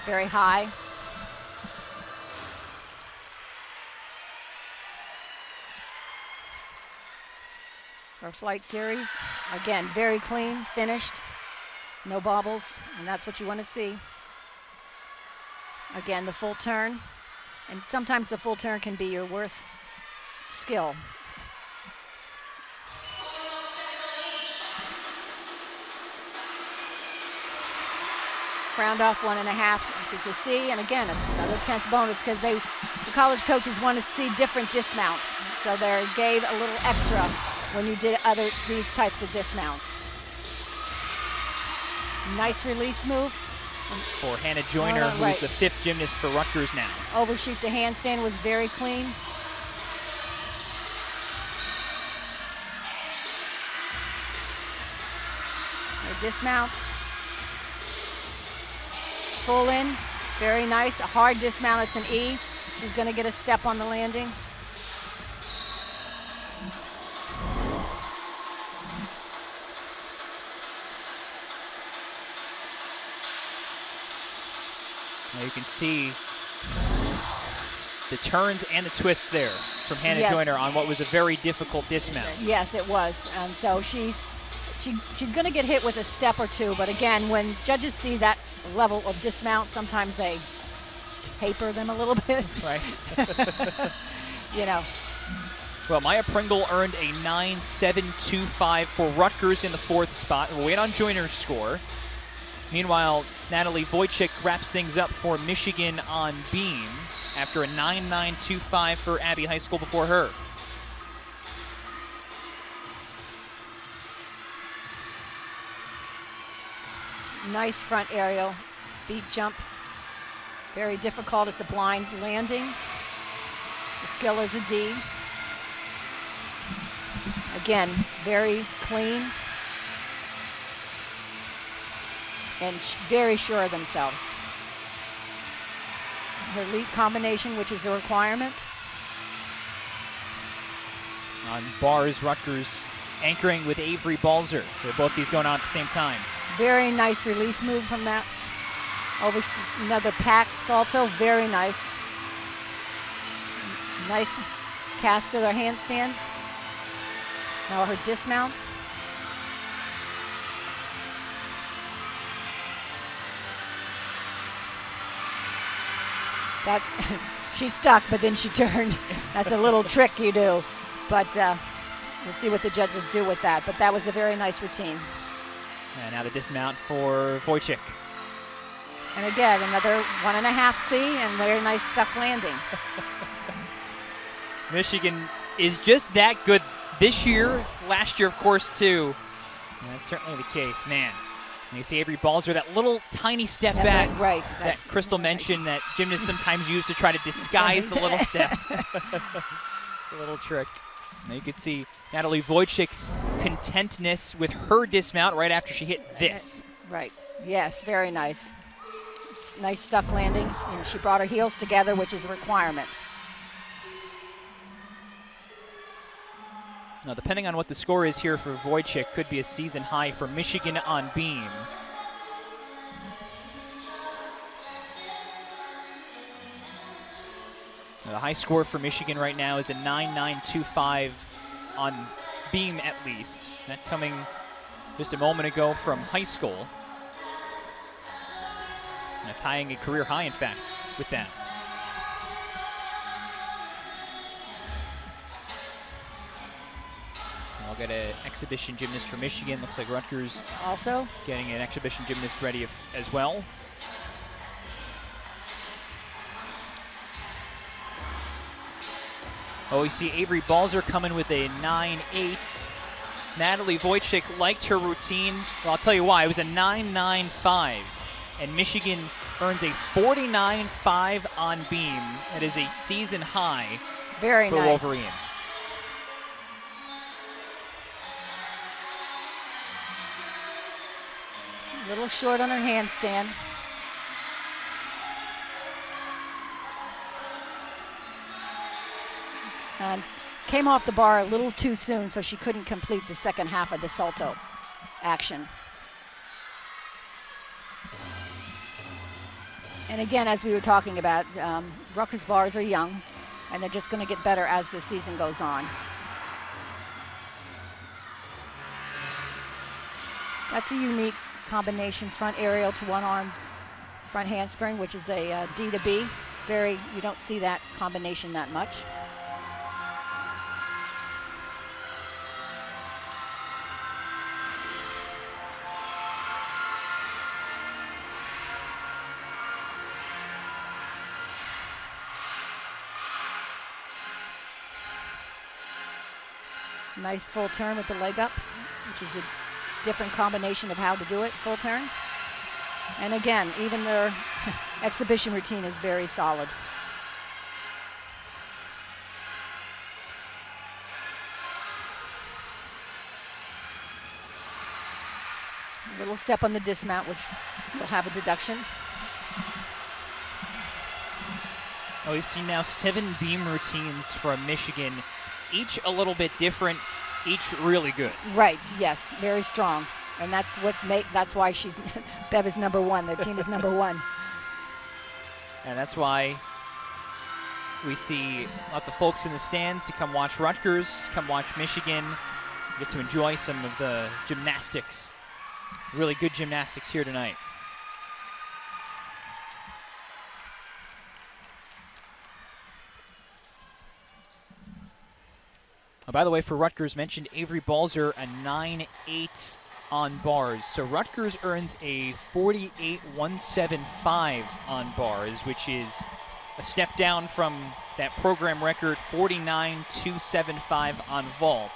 very high. Her flight series, again, very clean, finished, no bobbles, and that's what you want to see. Again, the full turn, and sometimes the full turn can be your worth skill. Round off 1.5, which is a C, and again, another 10th bonus because the college coaches want to see different dismounts, so they gave a little extra when you did these types of dismounts. Nice release move. For Hannah Joyner, who's the 5th gymnast for Rutgers now. Overshoot to handstand was very clean. A dismount. Full in, very nice. A hard dismount, it's an E. She's going to get a step on the landing. Now you can see the turns and the twists there from Hannah Joyner on what was a very difficult dismount. Yes, it was. And so she's going to get hit with a step or two, but again, when judges see that level of dismount, sometimes they taper them a little bit. Right. You know. Well, Maya Pringle earned a 9.725 for Rutgers in the 4th spot. We'll wait on Joyner's score. Meanwhile, Natalie Wojcik wraps things up for Michigan on beam after a 9.925 for Abbey High School before her. Nice front aerial, beat jump. Very difficult. It's a blind landing. The skill is a D. Again, very clean and very sure of themselves. Her lead combination, which is a requirement. On bars, Rutgers anchoring with Avery Balzer. They're both these going on at the same time. Very nice release move from that. Over another pack salto, very nice. Nice cast to their handstand. Now her dismount. That's, she's stuck, but then she turned. That's a little trick you do. But we'll see what the judges do with that. But that was a very nice routine. And now the dismount for Wojcik. And again, another 1.5 C and very nice stuck landing. Michigan is just that good this year, last year, of course, too. And that's certainly the case, man. And you see Avery Balzer, that little tiny step back right, that Crystal mentioned that gymnasts sometimes use to try to disguise the little step. A little trick. Now you can see Natalie Wojcik's contentness with her dismount right after she hit this. Right, yes, very nice. Nice stuck landing, and she brought her heels together, which is a requirement. Now, depending on what the score is here for Wojcik, could be a season high for Michigan on beam. Now, the high score for Michigan right now is a 9.925 on beam at least. That coming just a moment ago from high school. Now, tying a career high, in fact, with that. I'll get an exhibition gymnast for Michigan. Looks like Rutgers also getting an exhibition gymnast ready as well. Oh, we see Avery Balzer coming with a 9.8. Natalie Wojcik liked her routine. Well, I'll tell you why. It was a 9.95. And Michigan earns a 49.5 on beam. That is a season high very for nice. Wolverines. A little short on her handstand. And came off the bar a little too soon, so she couldn't complete the second half of the salto action. And again, as we were talking about, Rutgers bars are young, and they're just going to get better as the season goes on. That's a unique combination, front aerial to one arm, front handspring, which is a D to B. You don't see that combination that much. Nice full turn with the leg up, which is a different combination of how to do it, full turn. And again, even their exhibition routine is very solid. A little step on the dismount, which will have a deduction. Oh, we've seen now 7 beam routines from Michigan, each a little bit different, each really good. Right, yes, very strong. And that's why Bev is number 1. Their team is number 1. And that's why we see lots of folks in the stands to come watch Rutgers, come watch Michigan, get to enjoy some of the gymnastics. Really good gymnastics here tonight. Oh, by the way, for Rutgers, mentioned Avery Balzer, a 9.8 on bars. So Rutgers earns a 48.175 on bars, which is a step down from that program record 49.275 on vault.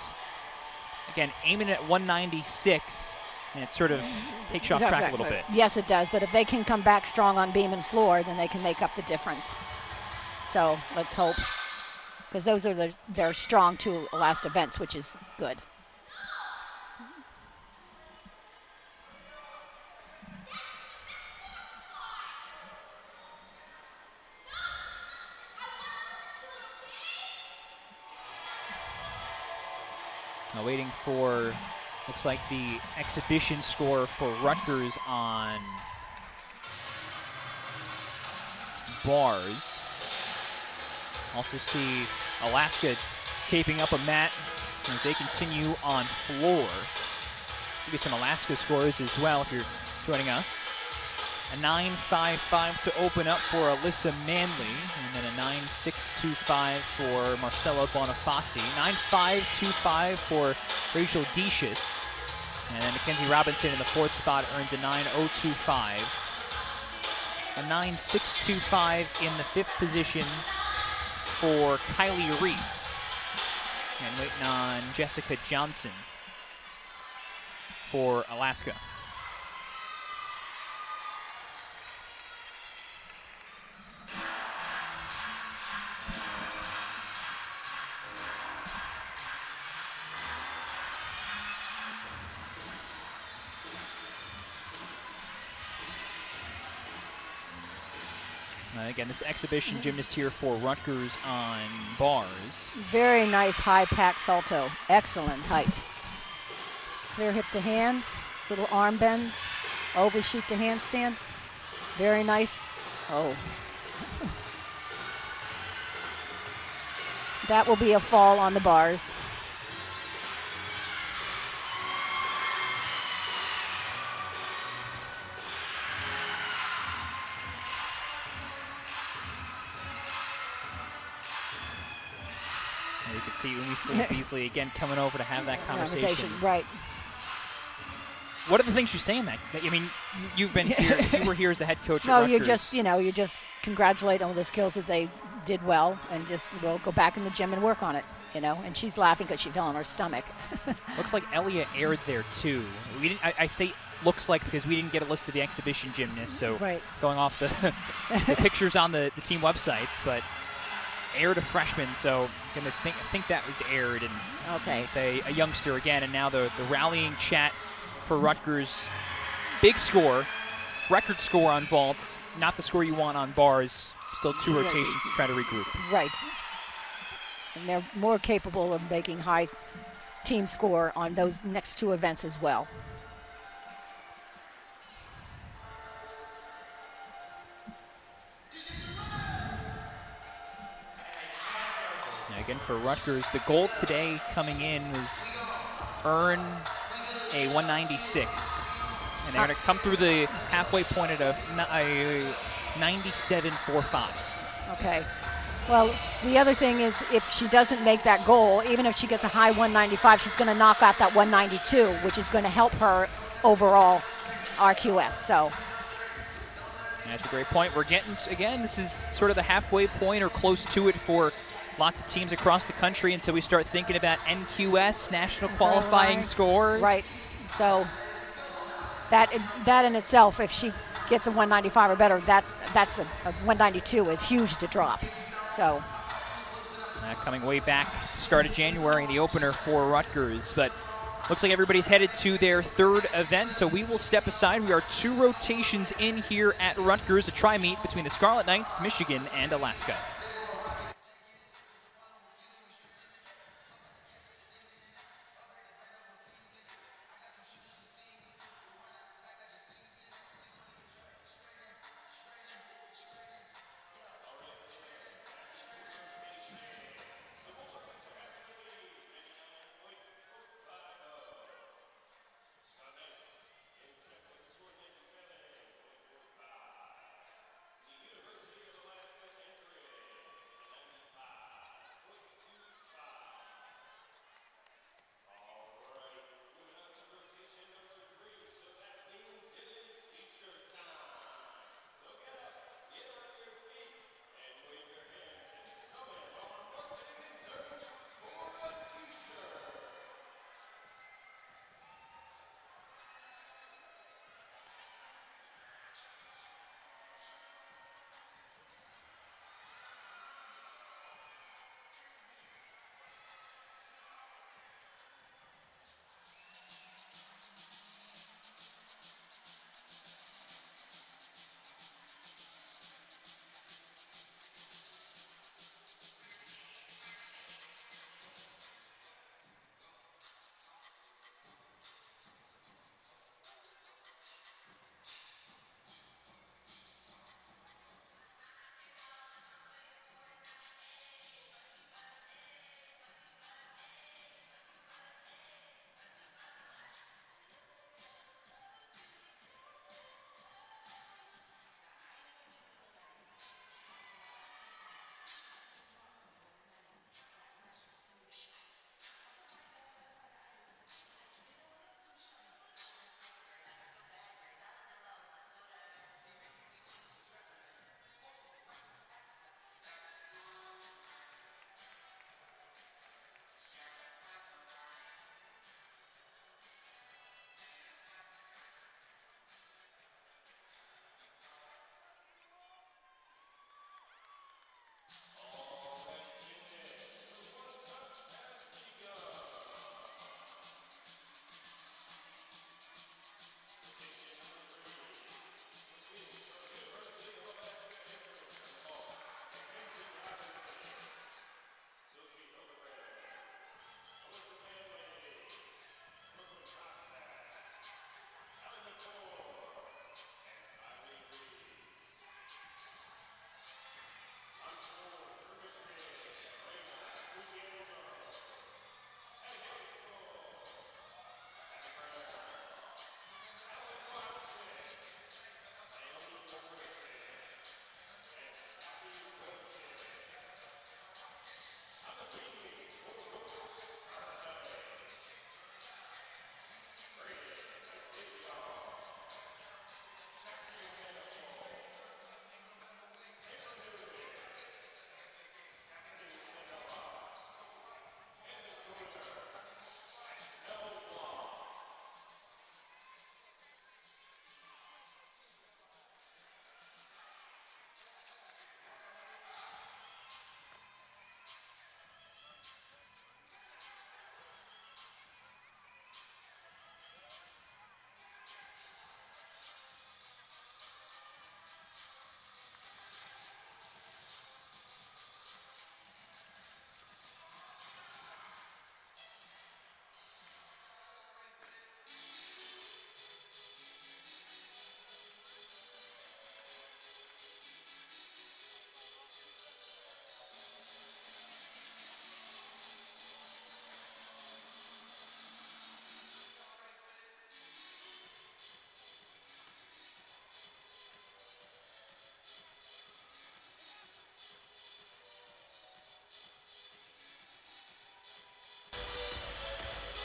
Again, aiming at 196, and it sort of takes you off track a little bit. Yes, it does. But if they can come back strong on beam and floor, then they can make up the difference. So let's hope, because those are their strong two last events, which is good. Now waiting for, looks like the exhibition score for Rutgers on bars. Also see Alaska taping up a mat as they continue on floor. Give you some Alaska scores as well if you're joining us. A 9.55 to open up for Alyssa Manley, and then a 9.625 for Marcella Bonifaci. 9.525 for Rachel Decius. And then Mackenzie Robinson in the fourth spot earns a 9.025. A 9.625 in the fifth position for Kylie Reese. And waiting on Jessica Johnson for Alaska. Again, this exhibition gymnast here for Rutgers on bars. Very nice high pack salto. Excellent height. Clear hip to hand, little arm bends, overshoot to handstand. Very nice. Oh. That will be a fall on the bars. You can see Umi Beasley again coming over to have that conversation. Right. What are the things you say in that? I mean, you've been here. You were here as a head coach. No, at Rutgers. you just congratulate on the skills that they did well, and just we'll go back in the gym and work on it. And she's laughing because she fell on her stomach. Looks like Elia aired there too. We didn't. I say looks like because we didn't get a list of the exhibition gymnasts. So going off the pictures on the team websites, but aired a freshman, so gonna think that was aired, and say a youngster again. And now the rallying chat for Rutgers. Big score, record score on vaults, not the score you want on bars. Still two rotations to try to regroup. Right. And they're more capable of making high team score on those next two events as well. Again, for Rutgers, the goal today coming in was earn a 196. And they're going to come through the halfway point at a 97.45. Okay. Well, the other thing is if she doesn't make that goal, even if she gets a high 195, she's going to knock out that 192, which is going to help her overall RQS. So that's a great point. We're getting, again, this is sort of the halfway point or close to it for lots of teams across the country, and so we start thinking about NQS, National Qualifying Score. Right. So that in itself, if she gets a 195 or better, that's a 192 is huge to drop. So coming way back, start of January, the opener for Rutgers, but looks like everybody's headed to their third event, so we will step aside. We are two rotations in here at Rutgers, a tri-meet between the Scarlet Knights, Michigan, and Alaska.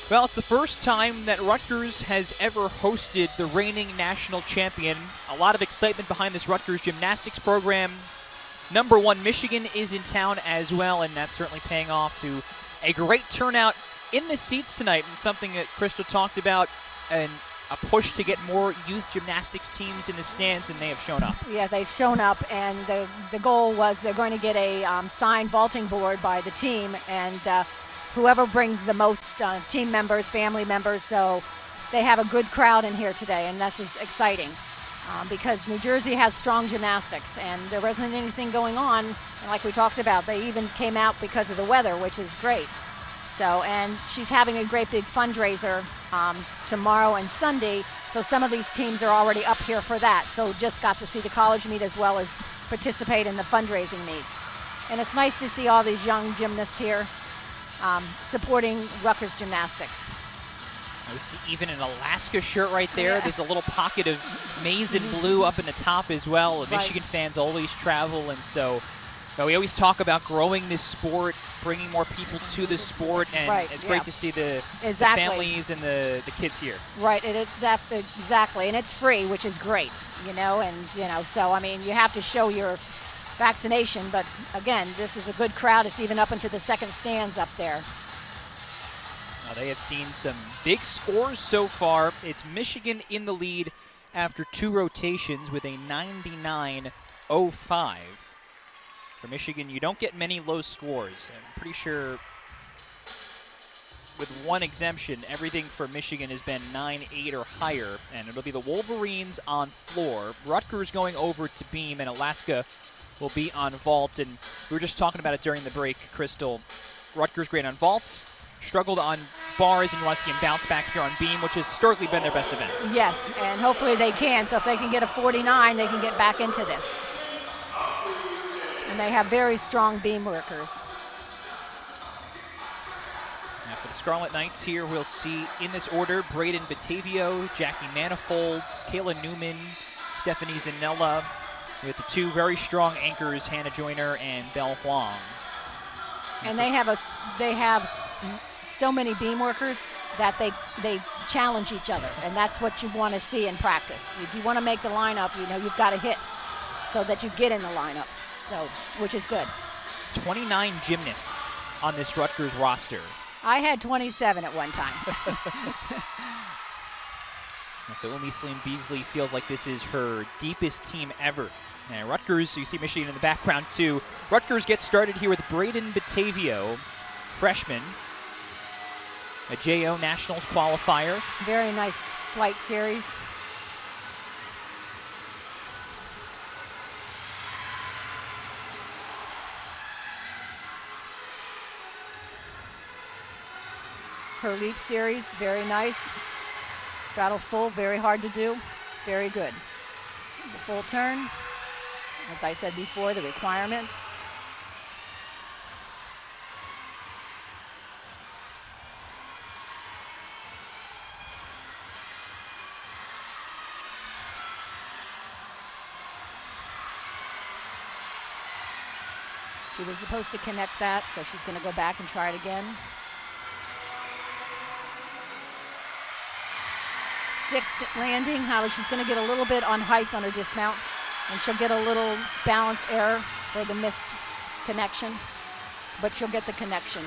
Well, it's the first time that Rutgers has ever hosted the reigning national champion. A lot of excitement behind this Rutgers gymnastics program. Number 1 Michigan is in town as well, and that's certainly paying off to a great turnout in the seats tonight, and something that Crystal talked about, and a push to get more youth gymnastics teams in the stands, and they have shown up. Yeah, they've shown up, and the goal was they're going to get a signed vaulting board by the team, and whoever brings the most team members, family members, so they have a good crowd in here today, and that's exciting because New Jersey has strong gymnastics, and there wasn't anything going on, and like we talked about, they even came out because of the weather, which is great. So, and she's having a great big fundraiser tomorrow and Sunday, so some of these teams are already up here for that, so just got to see the college meet as well as participate in the fundraising meet. And it's nice to see all these young gymnasts here supporting Rutgers gymnastics. We see even an Alaska shirt right there. Yeah. There's a little pocket of maize and blue up in the top as well. Right. Michigan fans always travel, and so we always talk about growing this sport, bringing more people to the sport, and Right, it's great yeah. to see the Exactly. families and the kids here. Right, and it's exactly, and it's free, which is great, so I mean, you have to show your vaccination, but again, this is a good crowd. It's even up into the second stands up there. Now, they have seen some big scores so far. It's Michigan in the lead after 2 rotations with a 99.05. For Michigan, you don't get many low scores. I'm pretty sure, with one exemption, everything for Michigan has been 9-8 or higher, and it'll be the Wolverines on floor. Rutgers going over to beam, and Alaska will be on vault. And we were just talking about it during the break, Crystal. Rutgers great on vaults, struggled on bars, and you want to see them bounce back here on beam, which has historically been their best event. Yes, and hopefully they can. So if they can get a 49, they can get back into this. And they have very strong beam workers. Now for the Scarlet Knights here, we'll see in this order Braden Batavio, Jackie Manifolds, Kayla Newman, Stephanie Zanella, with the 2 very strong anchors, Hannah Joyner and Belle Huang. And they have so many beam workers that they challenge each other, and that's what you want to see in practice. If you want to make the lineup, you've got to hit so that you get in the lineup, so which is good. 29 gymnasts on this Rutgers roster. I had 27 at one time. So Umi Celine Beasley feels like this is her deepest team ever. And Rutgers, you see Michigan in the background too. Rutgers gets started here with Braden Batavio, freshman, a JO Nationals qualifier. Very nice flight series. Her leap series, very nice. Straddle full, very hard to do. Very good. The full turn, as I said before, the requirement. She was supposed to connect that, so she's going to go back and try it again. Stick landing, how she's going to get a little bit on height on her dismount, and she'll get a little balance error for the missed connection, but she'll get the connection.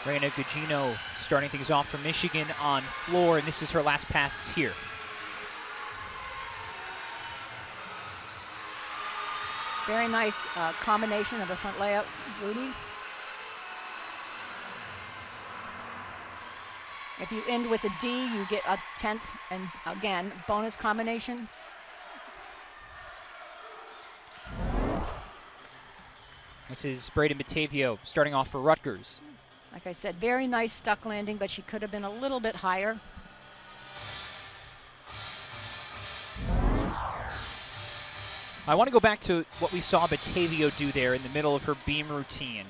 Reina Gugino starting things off for Michigan on floor, and this is her last pass here. Very nice combination of a front layout booty. If you end with a D, you get a 10th, and again, bonus combination. This is Braden Batavio starting off for Rutgers. Like I said, very nice stuck landing, but she could have been a little bit higher. I want to go back to what we saw Batavio do there in the middle of her beam routine.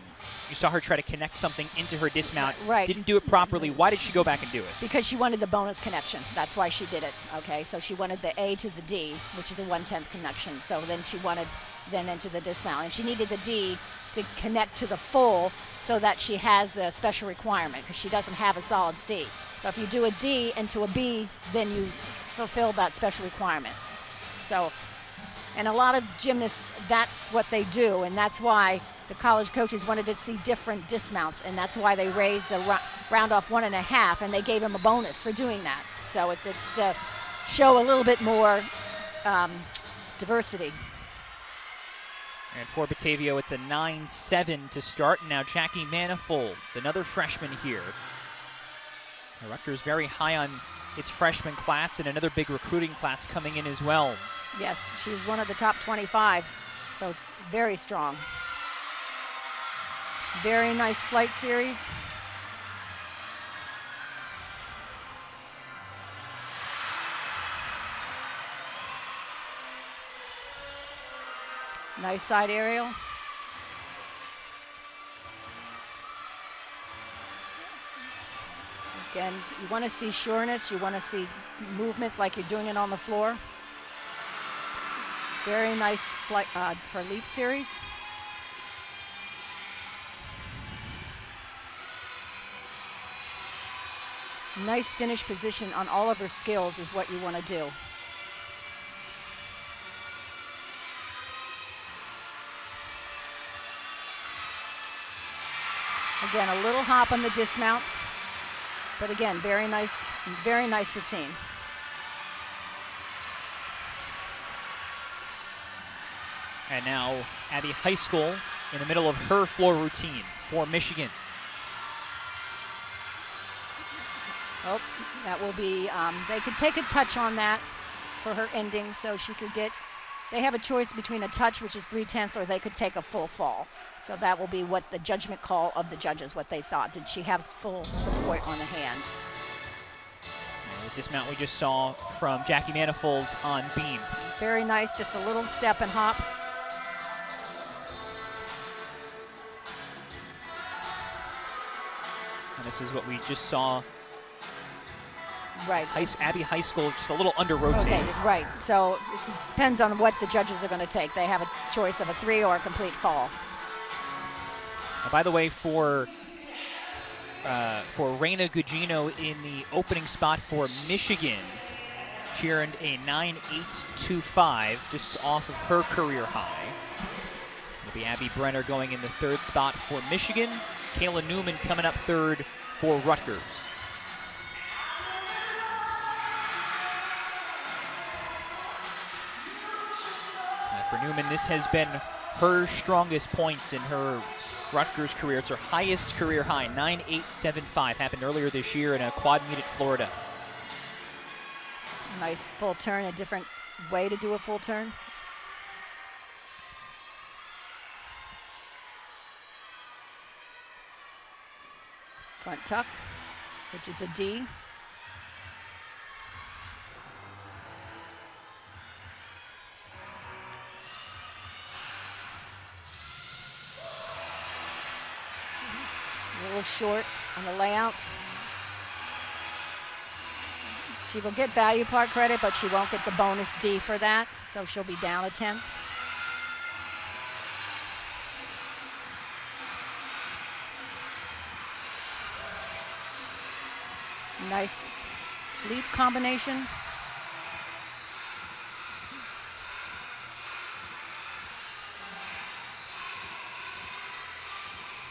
You saw her try to connect something into her dismount. Right. Didn't do it properly. Why did she go back and do it? Because she wanted the bonus connection. That's why she did it, okay? So she wanted the A to the D, which is a 1/10 connection. So then she wanted then into the dismount. And she needed the D to connect to the full so that she has the special requirement, because she doesn't have a solid C. So if you do a D into a B, then you fulfill that special requirement. So, and a lot of gymnasts, that's what they do, and that's why the college coaches wanted to see different dismounts, and that's why they raised the round off 1.5, and they gave him a bonus for doing that. So it's to show a little bit more diversity. And for Batavia, it's a 9-7 to start. Now Jackie Manifolds, another freshman here. Rutgers very high on its freshman class, and another big recruiting class coming in as well. Yes, she was one of the top 25, so it's very strong. Very nice flight series. Nice side aerial. Again, you want to see sureness, you want to see movements like you're doing it on the floor. Very nice flight, her leap series. Nice finish position on all of her skills is what you want to do. Again, a little hop on the dismount, but again, very nice routine. And now Abbey High School in the middle of her floor routine for Michigan. Oh, that will be, they could take a touch on that for her ending, so she could get, they have a choice between a touch, which is 3/10, or they could take a full fall. So that will be what the judgment call of the judges, what they thought. Did she have full support on the hands? And the dismount we just saw from Jackie Manifolds on beam. Very nice, just a little step and hop. And this is what we just saw. Right. Abbey High School just a little under rotated. Okay, right. So it depends on what the judges are going to take. They have a choice of a 3 or a complete fall. By the way, for Reina Gugino in the opening spot for Michigan, she earned a 9.825, just off of her career high. It'll be Abby Brenner going in the third spot for Michigan. Kayla Newman coming up third for Rutgers. For Newman, this has been her strongest points in her Rutgers career. It's her highest career high, 9.875. Happened earlier this year in a quad meet at Florida. Nice full turn, a different way to do a full turn. Front tuck, which is a D. A little short on the layout. She will get value part credit, but she won't get the bonus D for that, so she'll be down a 10th. Nice leap combination.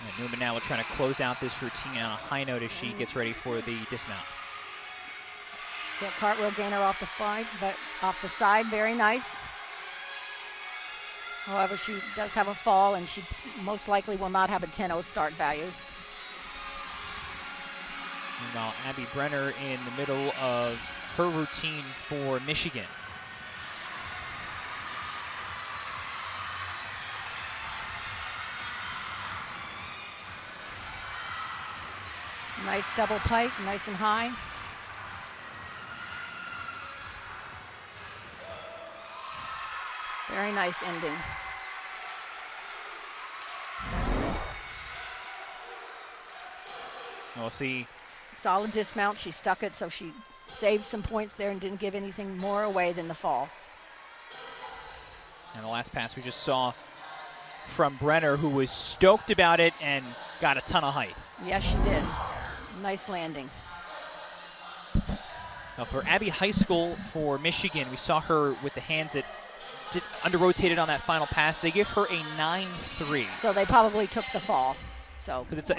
And Newman now will try to close out this routine on a high note as she gets ready for the dismount. Yeah, cartwheel gainer off the side, very nice. However, she does have a fall, and she most likely will not have a 10-0 start value. Meanwhile, Abby Brenner in the middle of her routine for Michigan. Nice double pike, nice and high. Very nice ending. We'll see. Solid dismount, she stuck it, so she saved some points there and didn't give anything more away than the fall. And the last pass we just saw from Brenner, who was stoked about it and got a ton of height. Yes, she did. Nice landing. Now for Abbey High School for Michigan, we saw her with the hands that under-rotated on that final pass. They give her a 9.3. So they probably took the fall. So because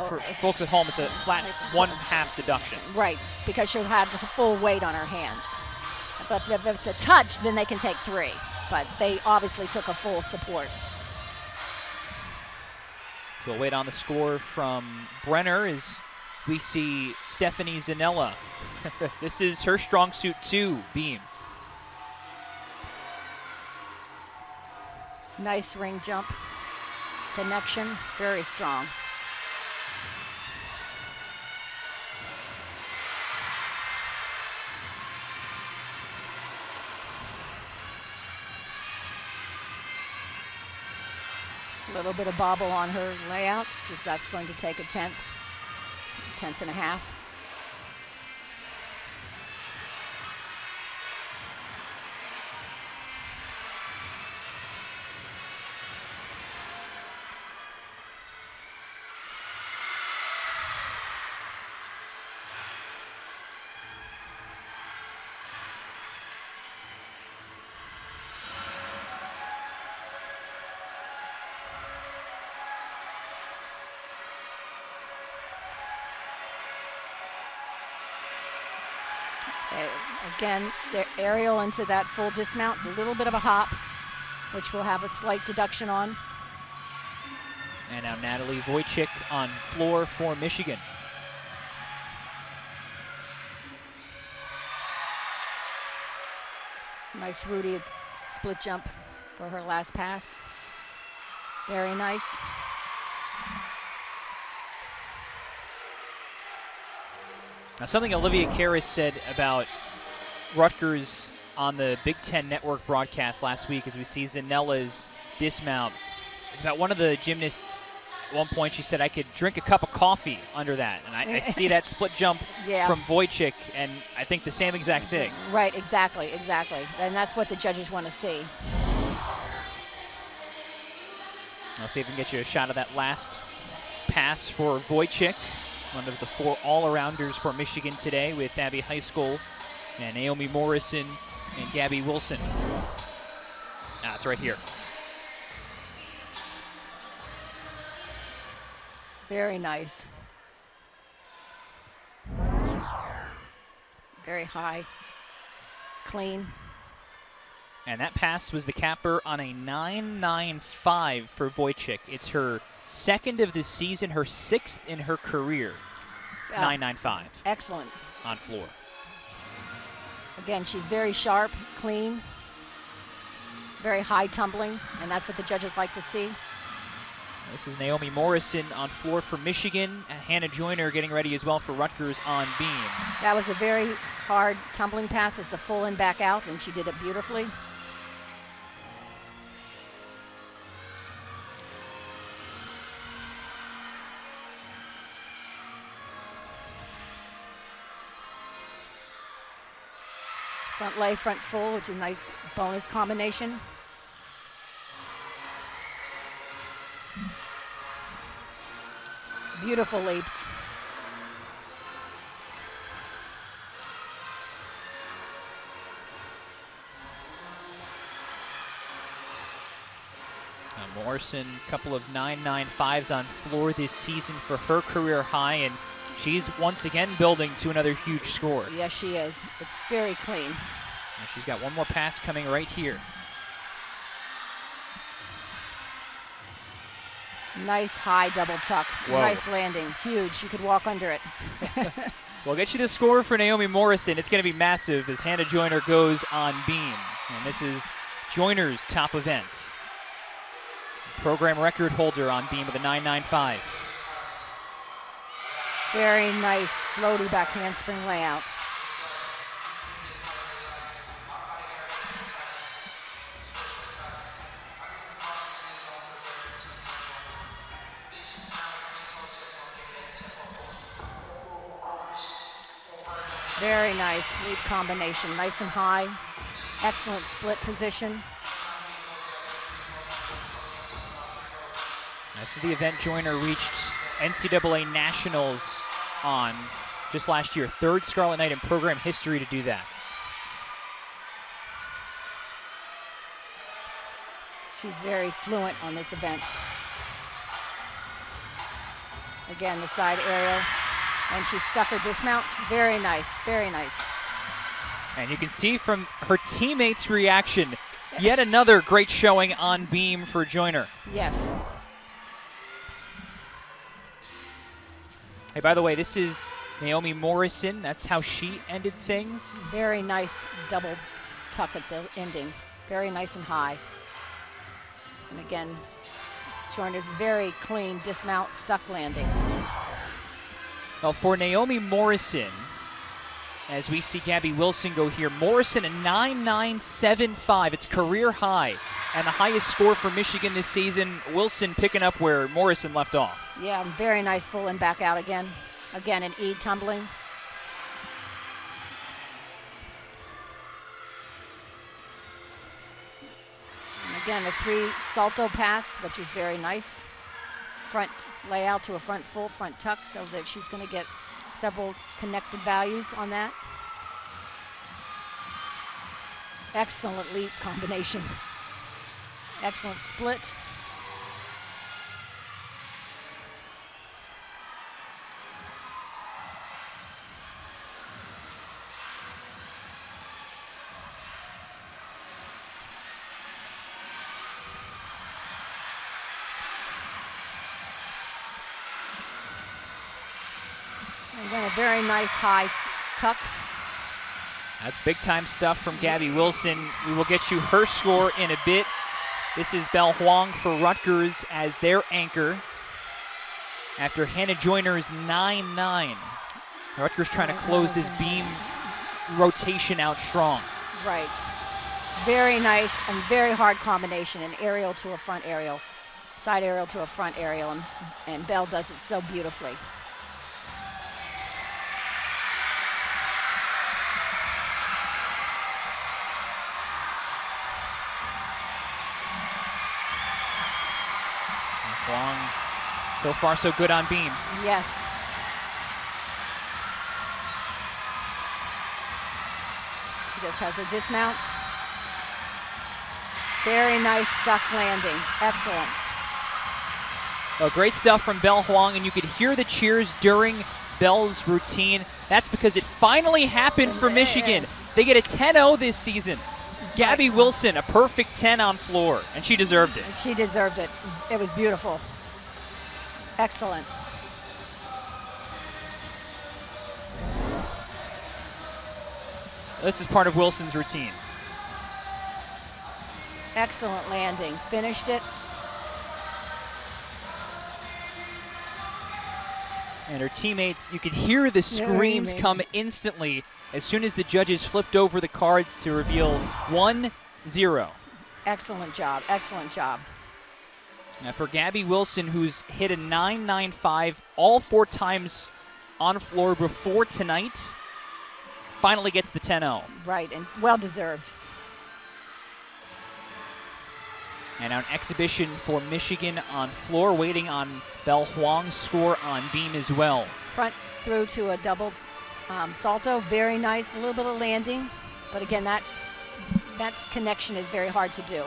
for folks at home, it's a flat 1/2 deduction. Right, because she'll have the full weight on her hands. But if it's a touch, then they can take 3. But they obviously took a full support. We'll wait on the score from Brenner as we see Stephanie Zanella. This is her strong suit too, beam. Nice ring jump. Connection, very strong. A little bit of bobble on her layout, so that's going to take a 10th and a half. Again, aerial into that full dismount, a little bit of a hop, which we'll have a slight deduction on. And now Natalie Wojcik on floor for Michigan. Nice Rudy split jump for her last pass. Very nice. Now, something Olivia Karras said about Rutgers on the Big Ten Network broadcast last week as we see Zanella's dismount. It's about one of the gymnasts at one point. She said, I could drink a cup of coffee under that. And I see that split jump from Wojcik, and I think the same exact thing. Right, exactly. And that's what the judges want to see. I'll see if we can get you a shot of that last pass for Wojcik. One of the 4 all-arounders for Michigan today with Abbey High School and Naomi Morrison and Gabby Wilson. It's right here. Very nice. Very high, clean. And that pass was the capper on a 9.95 for Wojcik. It's her 2nd of the season, her 6th in her career. 9.95. Excellent. On floor. Again, she's very sharp, clean, very high tumbling, and that's what the judges like to see. This is Naomi Morrison on floor for Michigan. Hannah Joyner getting ready as well for Rutgers on beam. That was a very hard tumbling pass. It's a full in, back out, and she did it beautifully. Front lay, front full, which is a nice bonus combination. Beautiful leaps. Morrison, a couple of 9.95s on floor this season for her career high, and she's once again building to another huge score. Yes, she is. It's very clean. And she's got one more pass coming right here. Nice high double tuck. Whoa. Nice landing. Huge. You could walk under it. We'll get you the score for Naomi Morrison. It's going to be massive as Hannah Joyner goes on beam. And this is Joyner's top event. Program record holder on beam with a 9.95. Very nice floaty back handspring layout. Very nice leap combination, nice and high. Excellent split position. This is the event Joyner reached NCAA Nationals on just last year. 3rd Scarlet Knight in program history to do that. She's very fluent on this event. Again, the side aerial, and she stuck her dismount. Very nice, very nice. And you can see from her teammates' reaction, yet another great showing on beam for Joyner. Yes. Hey, by the way, this is Naomi Morrison. That's how she ended things. Very nice double tuck at the ending. Very nice and high. And again, Joyner's very clean dismount, stuck landing. Well, for Naomi Morrison, as we see Gabby Wilson go here, Morrison a 9.975. It's career high. And the highest score for Michigan this season, Wilson picking up where Morrison left off. Yeah, very nice full and back out again. Again, an E tumbling. And again, a 3 salto pass, which is very nice. Front layout to a front full, front tuck, so that she's going to get several connected values on that. Excellent leap combination. Excellent split. And then a very nice high tuck. That's big time stuff from Gabby Wilson. We will get you her score in a bit. This is Belle Huang for Rutgers as their anchor after Hannah Joyner's 9.9. Rutgers trying to close this beam rotation out strong. Right. Very nice and very hard combination, an aerial to a front aerial, side aerial to a front aerial, and Belle does it so beautifully. Huang, so far so good on beam. Yes. She just has a dismount. Very nice stuck landing. Excellent. Well, great stuff from Belle Huang, and you could hear the cheers during Belle's routine. That's because it finally happened for Michigan. They get a 10-0 this season. Gabby Wilson, a perfect 10 on floor, and she deserved it. And she deserved it. It was beautiful. Excellent. This is part of Wilson's routine. Excellent landing. Finished it. And her teammates, you could hear the screams come instantly as soon as the judges flipped over the cards to reveal 1-0. Excellent job. Excellent job. Now for Gabby Wilson, who's hit a 9.95 all 4 times on floor before tonight, finally gets the 10-0. Right, and well deserved. And now an exhibition for Michigan on floor, waiting on Belle Huang's score on beam as well. Front through to a double salto. Very nice. A little bit of landing. But again, that connection is very hard to do.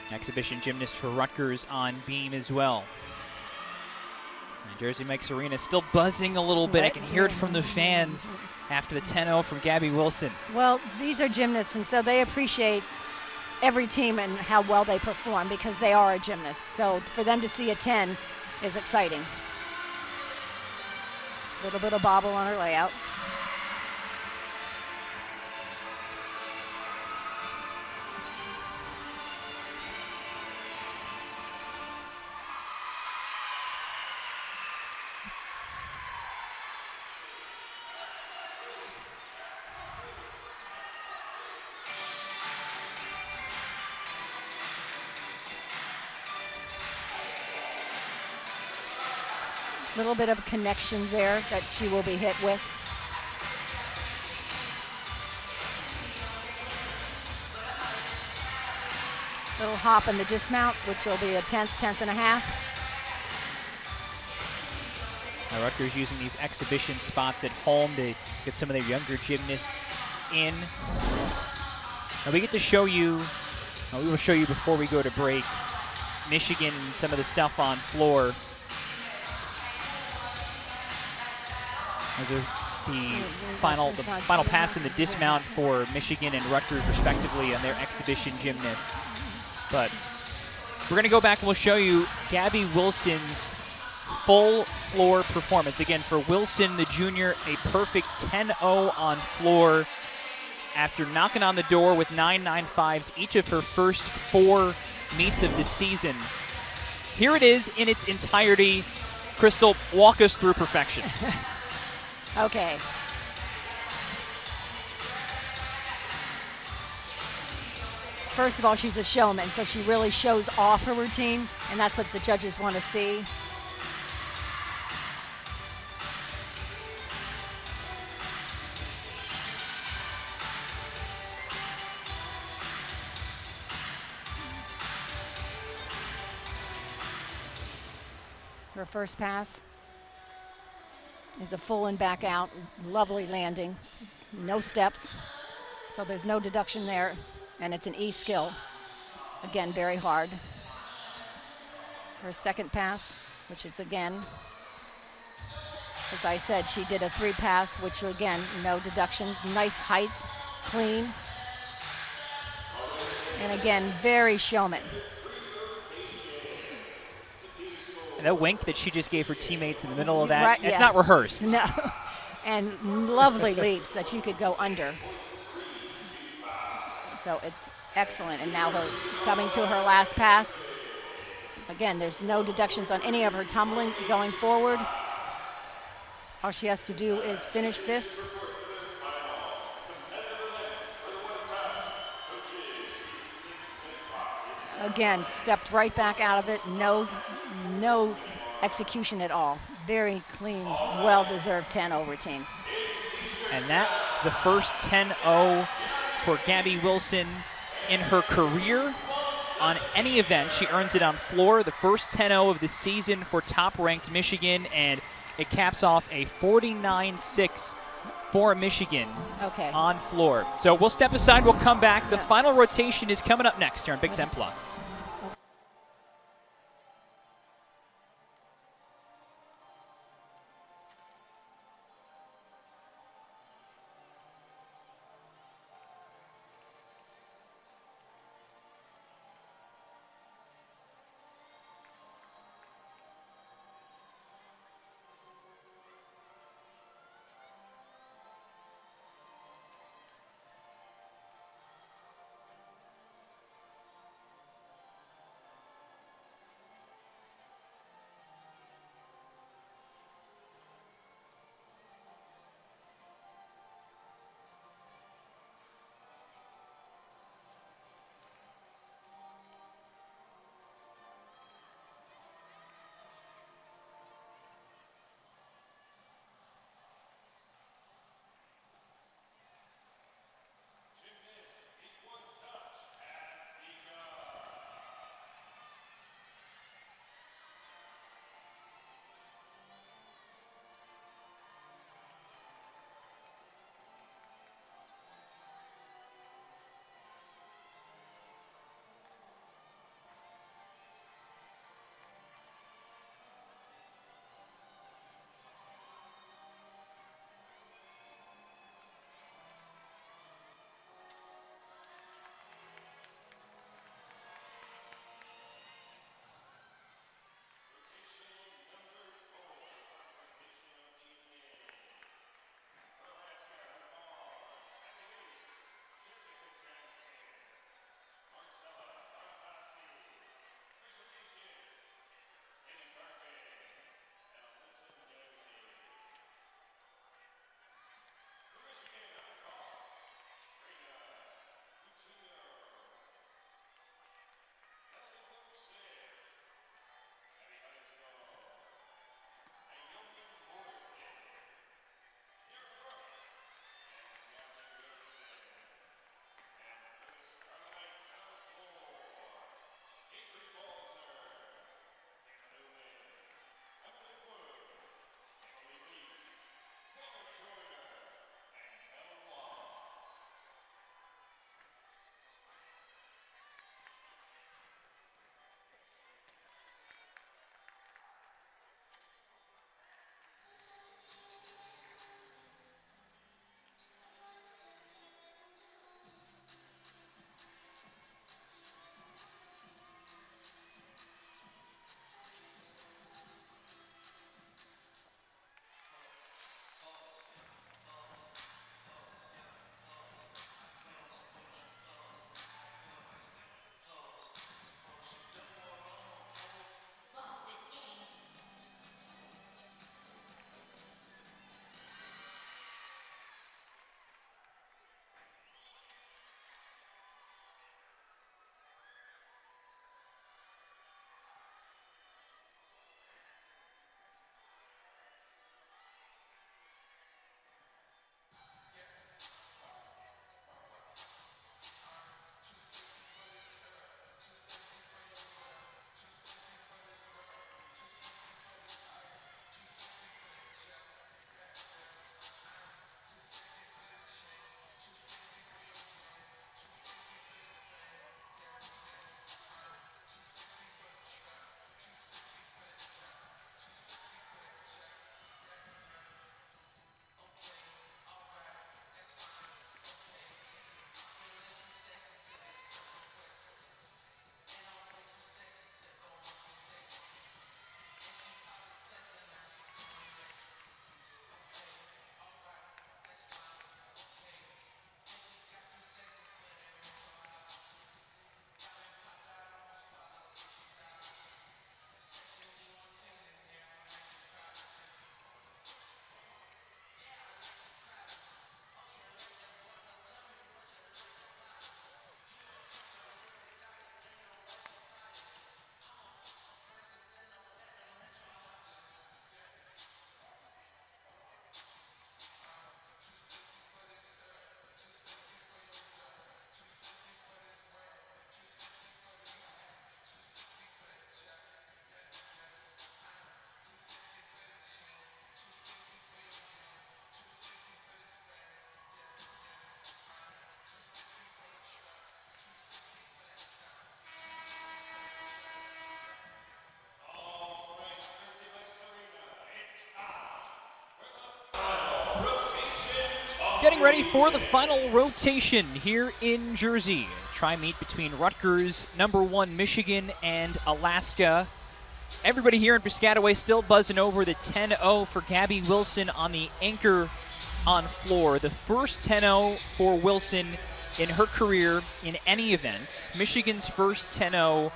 Exhibition gymnast for Rutgers on beam as well. And Jersey Mike's Arena still buzzing a little bit. I can hear it from the fans after the 10-0 from Gabby Wilson. Well, these are gymnasts, and so they appreciate every team and how well they perform because they are a gymnast. So for them to see a 10 is exciting. A little bit of bobble on her layout. Little bit of connection there that she will be hit with. Little hop in the dismount, which will be a 10th and a half. Now Rutgers using these exhibition spots at home to get some of their younger gymnasts in. Now we get to show you, we will show you before we go to break, Michigan and some of the stuff on floor. There's the final pass in the dismount for Michigan and Rutgers respectively on their exhibition gymnasts. But we're going to go back and we'll show you Gabby Wilson's full floor performance. Again, for Wilson, the junior, a perfect 10-0 on floor after knocking on the door with 9.95s each of her first 4 meets of the season. Here it is in its entirety. Crystal, walk us through perfection. Okay. First of all, she's a showman, so she really shows off her routine, and that's what the judges want to see. Her first pass is a full and back out, lovely landing, no steps, so there's no deduction there, and it's an E skill. Again, very hard. Her second pass, which is again, as I said, she did a 3 pass, which again, no deductions, nice height, clean, and again, very showman. And that wink that she just gave her teammates in the middle of that, right, it's not rehearsed. No, and lovely leaps that you could go under. So it's excellent. And now her coming to her last pass. Again, there's no deductions on any of her tumbling going forward. All she has to do is finish this. Again, stepped right back out of it. No execution at all. Very clean, well-deserved 10-0 routine. And that, the first 10-0 for Gabby Wilson in her career on any event. She earns it on floor. The first 10-0 of the season for top-ranked Michigan, and it caps off a 49-6 for Michigan on floor. So we'll step aside. We'll come back. The final rotation is coming up next here on Big Ten Plus. Getting ready for the final rotation here in Jersey. Tri-meet between Rutgers, #1 Michigan, and Alaska. Everybody here in Piscataway still buzzing over the 10-0 for Gabby Wilson on the anchor on floor. The first 10-0 for Wilson in her career in any event. Michigan's first 10-0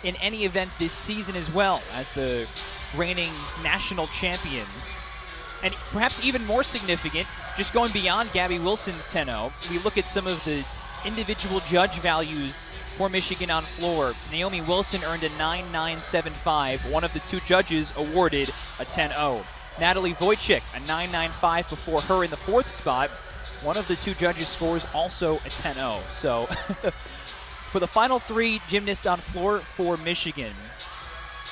in any event this season as well as the reigning national champions. And perhaps even more significant, just going beyond Gabby Wilson's 10-0, we look at some of the individual judge values for Michigan on floor. Naomi Wilson earned a 9.975. One of the two judges awarded a 10-0. Natalie Wojcik, a 9.95 before her in the fourth spot. One of the two judges scores also a 10-0. So for the final three gymnasts on floor for Michigan,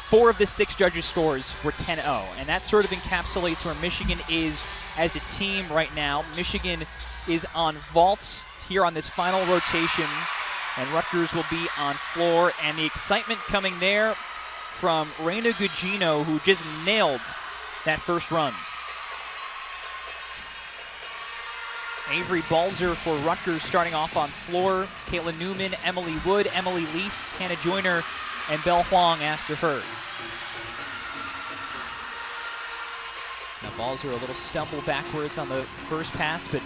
4 of the 6 judges' scores were 10-0, and that sort of encapsulates where Michigan is as a team right now. Michigan is on vaults here on this final rotation, and Rutgers will be on floor, and the excitement coming there from Reina Gugino, who just nailed that first run. Avery Balzer for Rutgers starting off on floor. Caitlin Newman, Emily Wood, Emily Lease, Hannah Joyner, and Belle Huang after her. Now Balzer a little stumble backwards on the first pass, but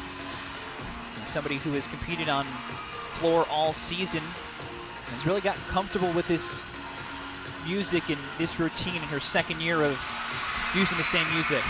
somebody who has competed on floor all season has really gotten comfortable with this music and this routine in her second year of using the same music.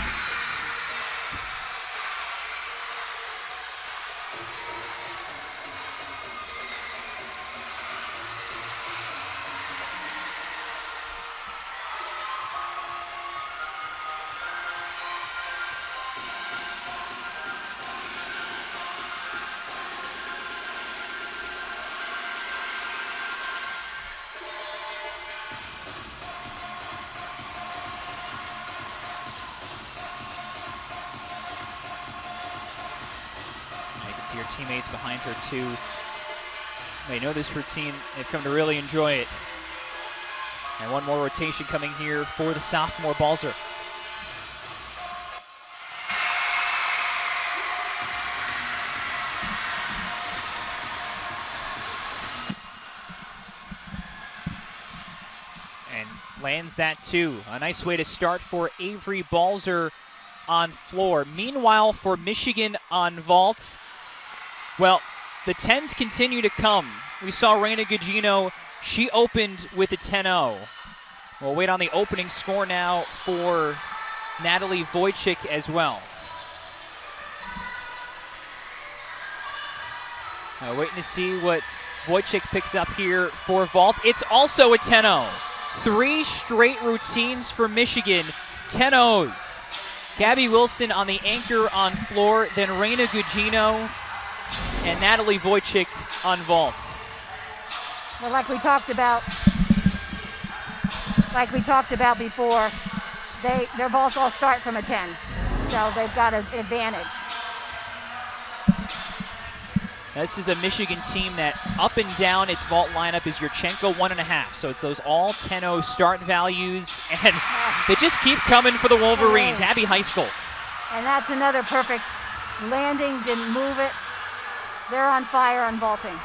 Her teammates behind her too. They know this routine. They've come to really enjoy it. And one more rotation coming here for the sophomore Balzer. And lands that too. A nice way to start for Avery Balzer on floor. Meanwhile, for Michigan on vaults, well, the 10s continue to come. We saw Reina Gugino. She opened with a 10-0. We'll wait on the opening score now for Natalie Wojcik as well. Waiting to see what Wojcik picks up here for vault. It's also a 10-0. 3 straight routines for Michigan, 10-0s. Gabby Wilson on the anchor on floor, then Reina Gugino and Natalie Wojcik on vaults. Well, like we talked about before, their vaults all start from a 10, so they've got an advantage. This is a Michigan team that up and down its vault lineup is Yurchenko 1.5, so it's those all 10-0 start values, and they just keep coming for the Wolverines. Abbey High School. And that's another perfect landing, didn't move it. They're on fire on vaulting.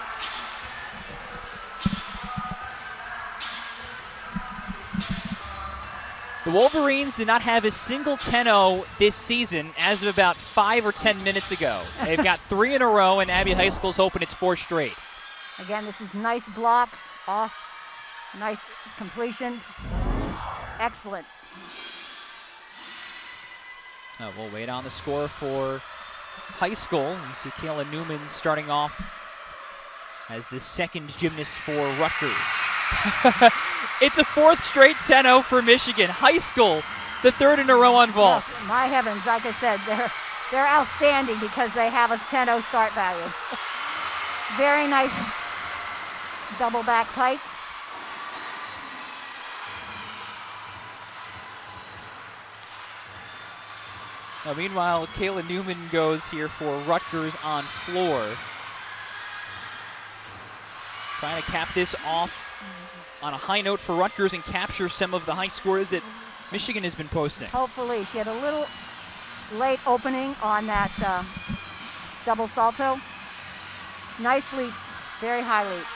The Wolverines did not have a single 10-0 this season as of about 5 or 10 minutes ago. They've got 3 in a row, and Abbey High School's hoping it's 4 straight. Again, this is nice block, off, nice completion. Excellent. We'll wait on the score for high school. You see Kayla Newman starting off as the second gymnast for Rutgers. It's a 4th straight 10-0 for Michigan. High school, the 3rd in a row on vaults. Yes, my heavens, like I said, they're outstanding because they have a 10-0 start value. Very nice double back pike. Meanwhile, Kayla Newman goes here for Rutgers on floor. Trying to cap this off on a high note for Rutgers and capture some of the high scores that Michigan has been posting. Hopefully. She had a little late opening on that double salto. Nice leaps, very high leaps.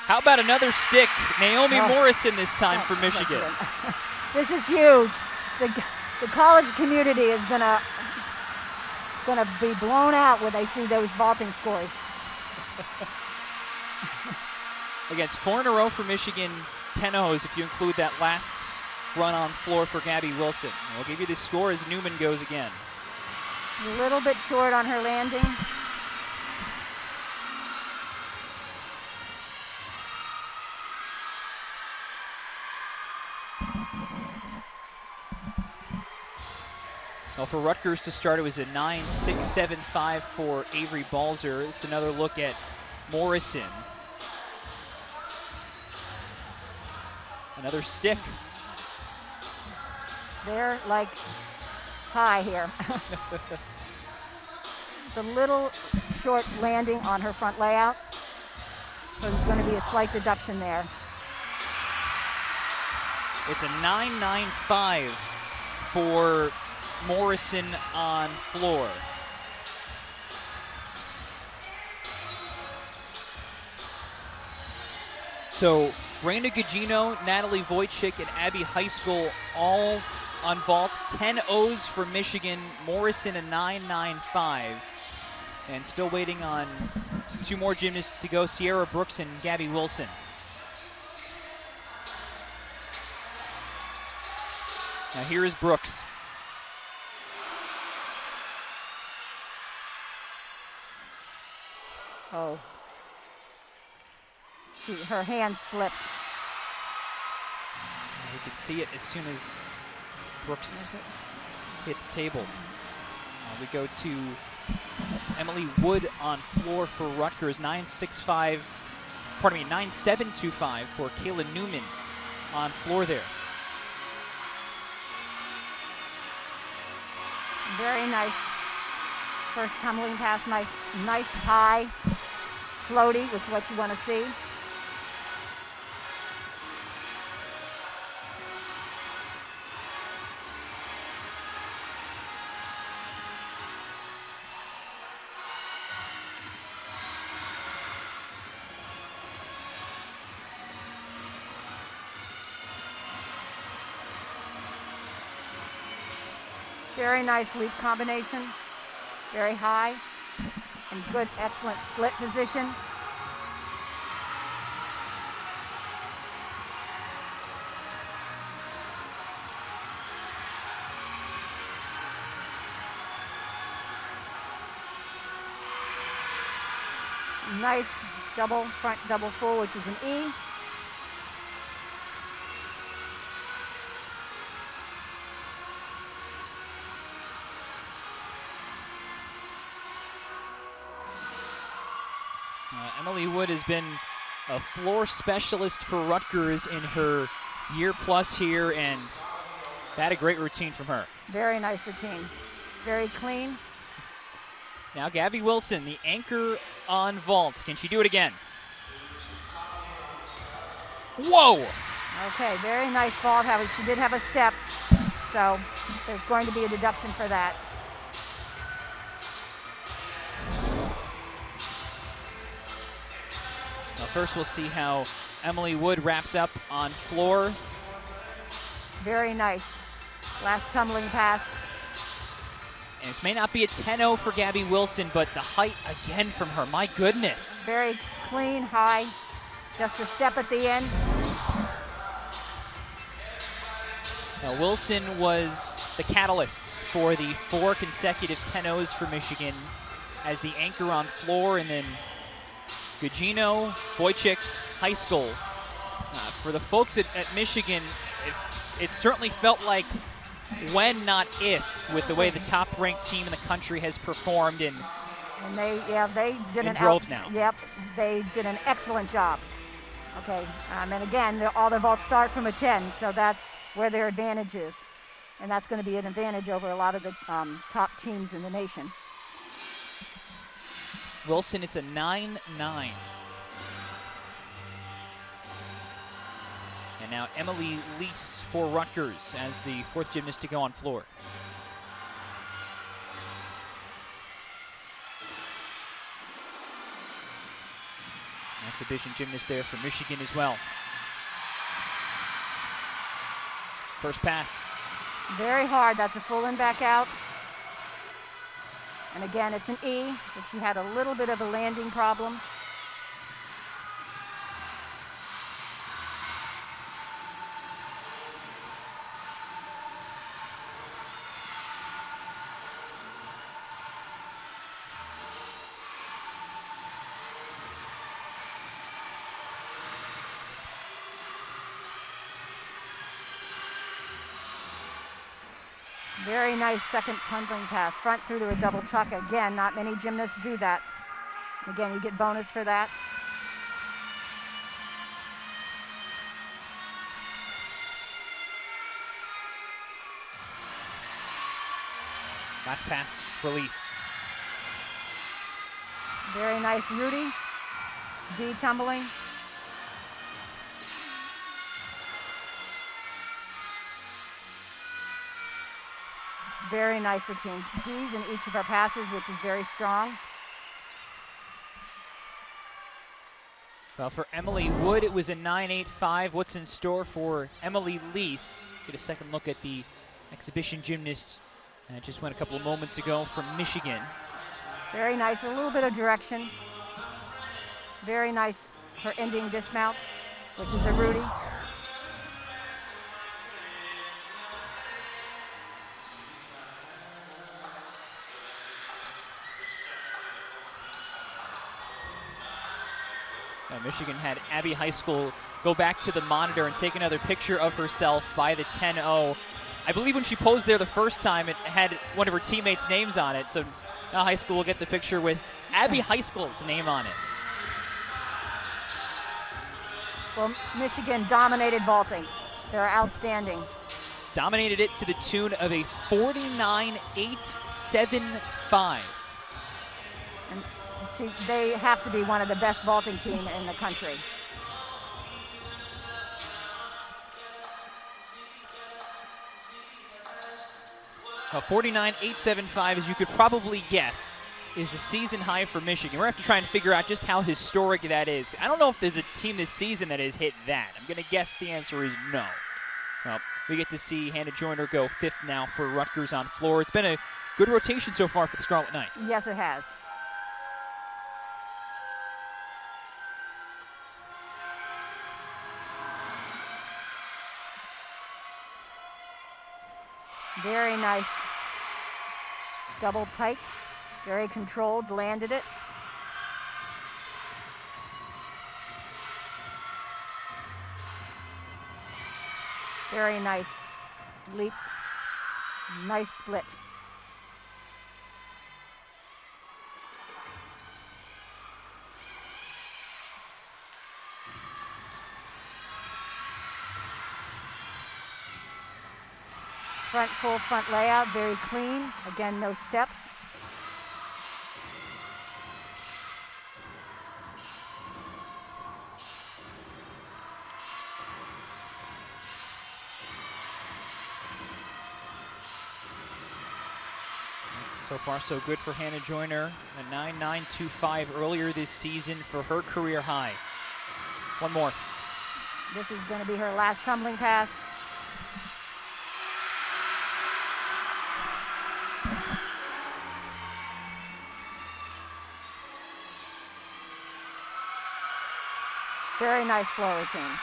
How about another stick? Naomi Oh. Morrison this time for Michigan. This is huge. The college community is gonna be blown out when they see those vaulting scores. Again, it's 4 in a row for Michigan, 10-0s if you include that last run on floor for Gabby Wilson. And we'll give you the score as Newman goes again. A little bit short on her landing. Well, for Rutgers to start, it was a 9.675 for Avery Balzer. It's another look at Morrison. Another stick. They're like high here. It's a little short landing on her front layout. So there's going to be a slight deduction there. It's a 9.95 for Morrison on floor. So Brenda Gugino, Natalie Wojcik, and Abby Heiskell all on vault. 10 O's for Michigan. Morrison a 9.95. And still waiting on 2 more gymnasts to go, Sierra Brooks and Gabby Wilson. Now here is Brooks. Oh. Her hand slipped. You could see it as soon as Brooks hit the table. We go to Emily Wood on floor for Rutgers, 9.725 for Kayla Newman on floor there. Very nice. First tumbling pass, nice high, floaty, which is what you want to see. Very nice leap combination, very high, and good, excellent split position. Nice double, front double full, which is an E. Emily Wood has been a floor specialist for Rutgers in her year plus here, and had a great routine from her. Very nice routine. Very clean. Now Gabby Wilson, the anchor on vault. Can she do it again? Whoa! Okay, very nice vault. She did have a step, so there's going to be a deduction for that. First, we'll see how Emily Wood wrapped up on floor. Very nice. Last tumbling pass. And this may not be a 10-0 for Gabby Wilson, but the height again from her, my goodness. Very clean, high. Just a step at the end. Now, Wilson was the catalyst for the 4 consecutive 10-0s for Michigan as the anchor on floor, and then Gugino, Wojcik, Heiskell. For the folks at Michigan, it certainly felt like when, not if, with the way the top-ranked team in the country has performed in they did in droves now. Yep, they did an excellent job. Okay, and again, all their vaults start from a 10, so that's where their advantage is. And that's going to be an advantage over a lot of the top teams in the nation. Wilson, it's a 9-9. And now Emily Lease for Rutgers as the 4th gymnast to go on floor. Exhibition gymnast there for Michigan as well. First pass. Very hard. That's a full in back out. And again, it's an E, but she had a little bit of a landing problem. Very nice second tumbling pass, front through to a double tuck. Again, not many gymnasts do that. Again, you get bonus for that. Last pass, release. Very nice Rudy. D tumbling. Very nice routine. D's in each of our passes, which is very strong. Well, for Emily Wood, it was a 9.85. What's in store for Emily Lease? Get a second look at the exhibition gymnasts. Just went a couple of moments ago from Michigan. Very nice, a little bit of direction. Very nice, her ending dismount, which is a Rudy. Michigan had Abbey High School go back to the monitor and take another picture of herself by the 10-0. I believe when she posed there the first time, it had one of her teammates' names on it. So now high school will get the picture with Abbey High School's name on it. Well, Michigan dominated vaulting. They're outstanding. Dominated it to the tune of a 49.875. And see, they have to be one of the best vaulting team in the country. Well, 49.875, as you could probably guess, is the season high for Michigan. We're going to have to try and figure out just how historic that is. I don't know if there's a team this season that has hit that. I'm going to guess the answer is no. Well, we get to see Hannah Joyner go fifth now for Rutgers on floor. It's been a good rotation so far for the Scarlet Knights. Yes, it has. Very nice double pike, very controlled, landed it. Very nice leap, nice split. Front full front layout, very clean. Again, no steps. So far, so good for Hannah Joyner. A 9.925 earlier this season for her career high. One more. This is going to be her last tumbling pass. Very nice floor routine.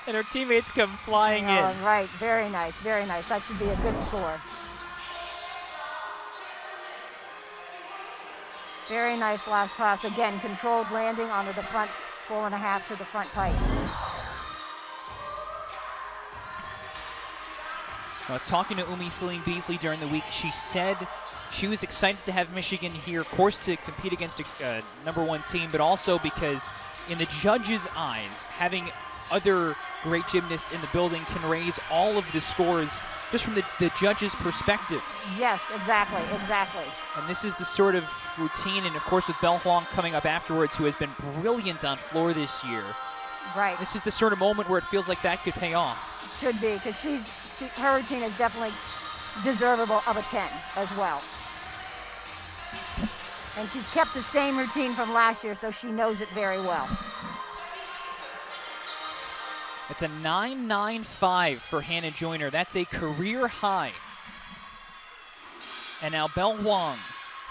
And her teammates come flying in. Right, very nice, very nice. That should be a good score. Very nice last pass. Again, controlled landing onto the front, 4.5 to the front pike. Talking to Umi Celine Beasley during the week, she said she was excited to have Michigan here, of course, to compete against a #1 team, but also because in the judges' eyes, having other great gymnasts in the building can raise all of the scores just from the judges' perspectives. Yes, exactly, exactly. And this is the sort of routine, and of course with Belle Huang coming up afterwards, who has been brilliant on floor this year. Right. This is the sort of moment where it feels like that could pay off. It should be, because her routine is definitely deservable of a 10 as well. And she's kept the same routine from last year, so she knows it very well. It's a 9.95 for Hannah Joyner. That's a career high. And now Belle Huang,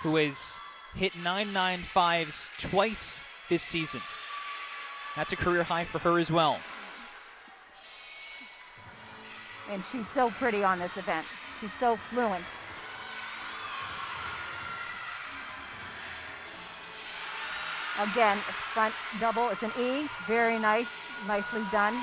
who has hit 9.95s twice this season. That's a career high for her as well. And she's so pretty on this event. She's so fluent. Again, front double, it's an E, very nice, nicely done.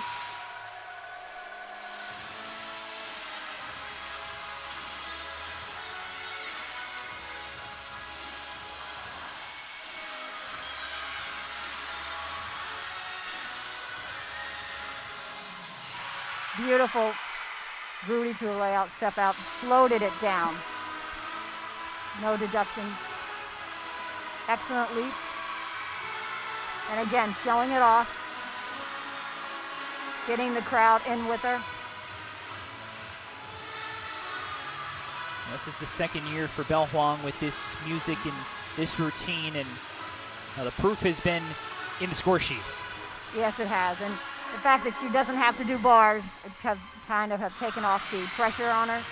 Beautiful Rudy to a layout, step out, floated it down. No deductions. Excellent leap. And again, showing it off. Getting the crowd in with her. This is the second year for Belle Huang with this music and this routine, and the proof has been in the score sheet. Yes, it has. And the fact that she doesn't have to do bars, it kind of have taken off the pressure on her.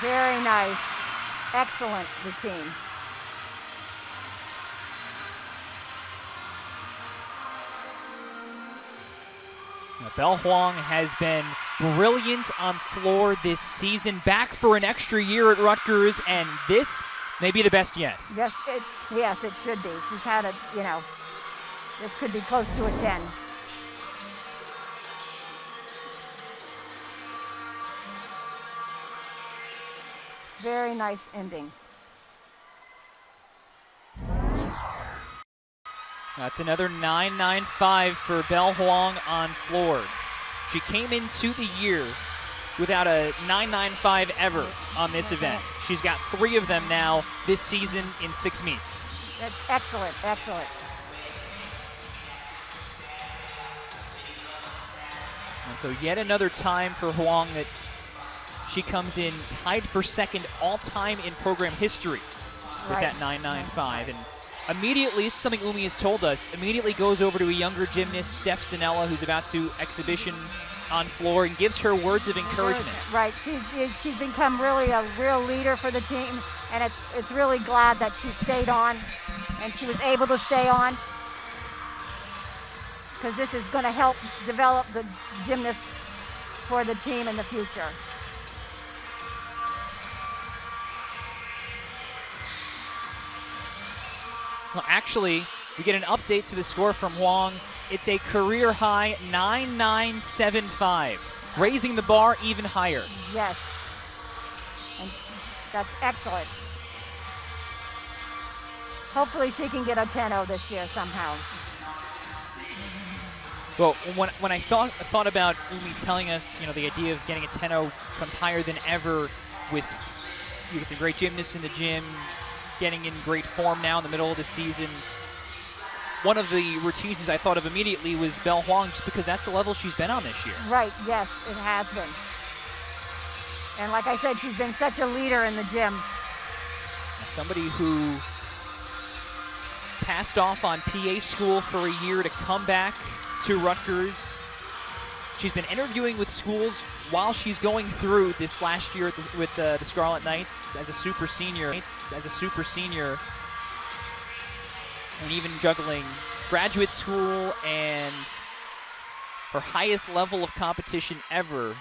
Very nice. Excellent routine. Now, Belle Huang has been brilliant on floor this season, back for an extra year at Rutgers, and this may be the best yet. Yes, it should be. She's had a, this could be close to a 10. Very nice ending. That's another 9.95 for Belle Huang on floor. She came into the year without a 9.95 ever on this event. She's got 3 of them now this season in 6 meets. That's excellent, excellent. And so yet another time for Huang that she comes in tied for second all-time in program history with that 9.95. And immediately, this is something Umi has told us, immediately goes over to a younger gymnast, Steph Zanella, who's about to exhibition on floor, and gives her words of encouragement. Right, she's become really a real leader for the team, and it's really glad that she stayed on, and she was able to stay on, because this is going to help develop the gymnast for the team in the future. Well, actually, we get an update to the score from Huang. It's a career high 9.975, raising the bar even higher. Yes, and that's excellent. Hopefully she can get a 10-0 this year somehow. Well, when I thought about Umi telling us, the idea of getting a 10-0 comes higher than ever with you get some great gymnasts in the gym, getting in great form now in the middle of the season. One of the routines I thought of immediately was Belle Huang, just because that's the level she's been on this year. Right, yes, it has been. And like I said, she's been such a leader in the gym. Somebody who passed off on PA school for a year to come back to Rutgers. She's been interviewing with schools while she's going through this last year with the Scarlet Knights as a super senior. And even juggling graduate school and her highest level of competition ever.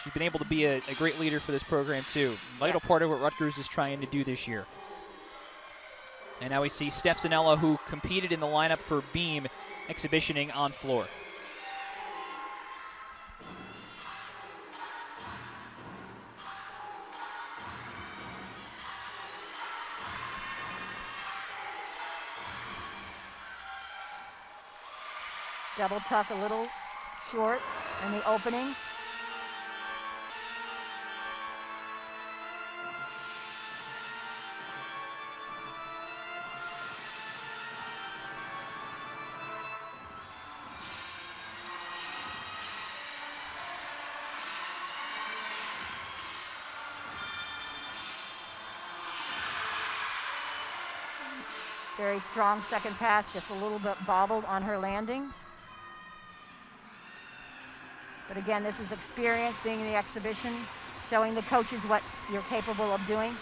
She's been able to be a great leader for this program too. Vital part of what Rutgers is trying to do this year. And now we see Steph Zanella, who competed in the lineup for beam, exhibitioning on floor. Double tuck a little short in the opening. Very strong second pass, just a little bit bobbled on her landings. But again, this is experience, being in the exhibition, showing the coaches what you're capable of doing.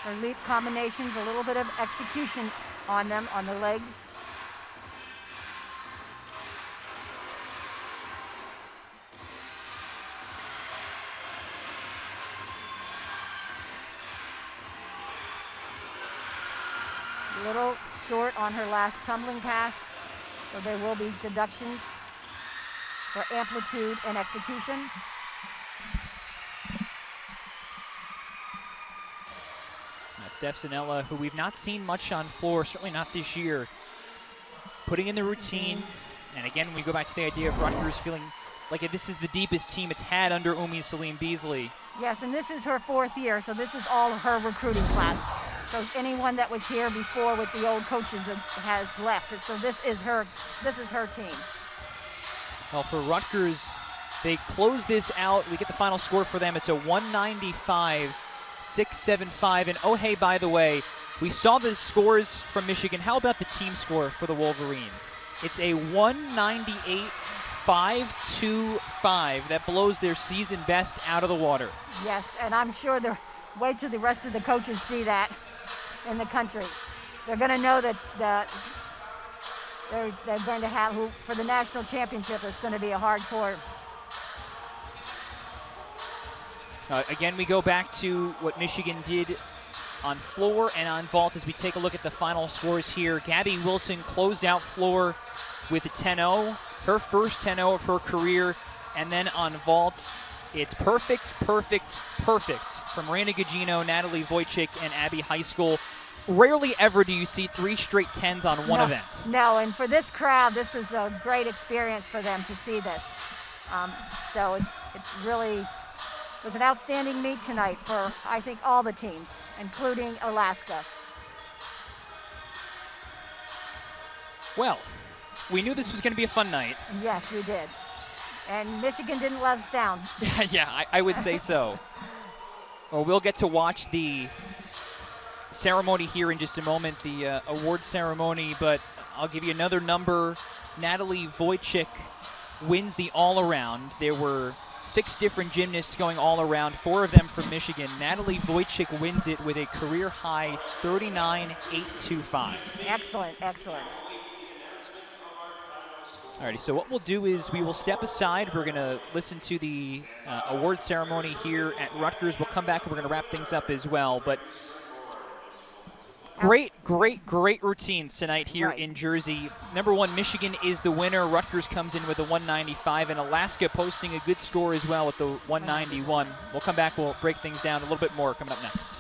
Her leap combinations, a little bit of execution on them, on the legs. A little short on her last tumbling pass, so there will be deductions for amplitude and execution. That's Steph who we've not seen much on floor, certainly not this year, putting in the routine. And again, we go back to the idea of Rutgers feeling like this is the deepest team it's had under Umi Salim Beasley. Yes, and this is her 4th year, so this is all her recruiting class. So anyone that was here before with the old coaches has left. So this is her team. Well, for Rutgers, they close this out. We get the final score for them. It's a 195-675. And oh, hey, by the way, we saw the scores from Michigan. How about the team score for the Wolverines? It's a 198-525. That blows their season best out of the water. Yes, and I'm sure they're wait till the rest of the coaches see that in the country. They're going to know that they're going to have, for the national championship, it's going to be a hardcore. Again, we go back to what Michigan did on floor and on vault as we take a look at the final scores here. Gabby Wilson closed out floor with a 10-0, her first 10-0 of her career. And then on vault, it's perfect, perfect, perfect from Miranda Gugino, Natalie Wojcik, and Abby High School. Rarely ever do you see 3 straight 10s on one event. No, and for this crowd, this is a great experience for them to see this. So it's really, it was an outstanding meet tonight for, I think, all the teams, including Alaska. Well, we knew this was going to be a fun night. Yes, we did. And Michigan didn't let us down. Yeah, I would say so. Well, we'll get to watch the ceremony here in just a moment, the award ceremony, but I'll give you another number. Natalie Wojcik wins the all-around. There were 6 different gymnasts going all-around, 4 of them from Michigan. Natalie Wojcik wins it with a career-high 39.825. Excellent, excellent. Alrighty, so what we'll do is we will step aside. We're going to listen to the award ceremony here at Rutgers. We'll come back and we're going to wrap things up as well. But great routines tonight here in Jersey. Number 1, Michigan is the winner. Rutgers comes in with a 195, and Alaska posting a good score as well with the 191. We'll come back. We'll break things down a little bit more coming up next.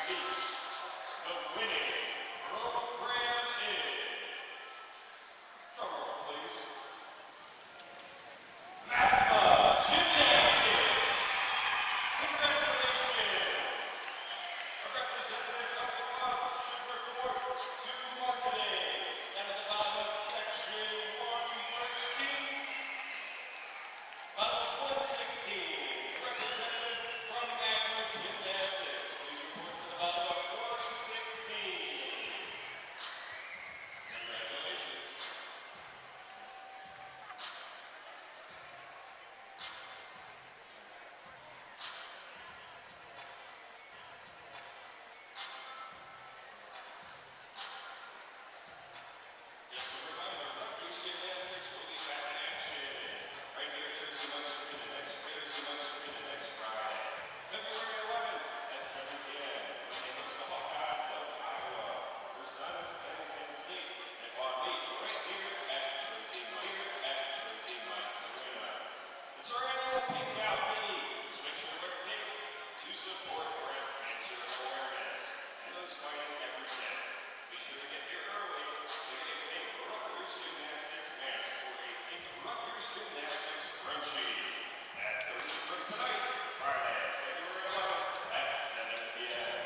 The winning program is, drumroll please, Magma Gymnastics. Congratulations. A representative of the club should report to marketing. Down at the bottom of section 113. Bottom of 116. Representative from Magma Gymnastics. Please report to the bottom of 116. Congratulations. Just a reminder, Rutgers Gymnastics will be back in action right here at Jersey Mike's Arena next Friday, February 11th at 7 p.m. when they host the Hawkeyes of Iowa versus Penn State and Bobby right here at Jersey Mike's Arena. It's our annual Pink Out Meeting, so make sure to wear pink to support breast cancer awareness and let's fight every day. Be sure to get here early to get a pink Rutgers Gymnastics mask or a pink Rutgers Gymnastics scrunchie. That's a week from tonight, Friday, February 11th at 7 p.m.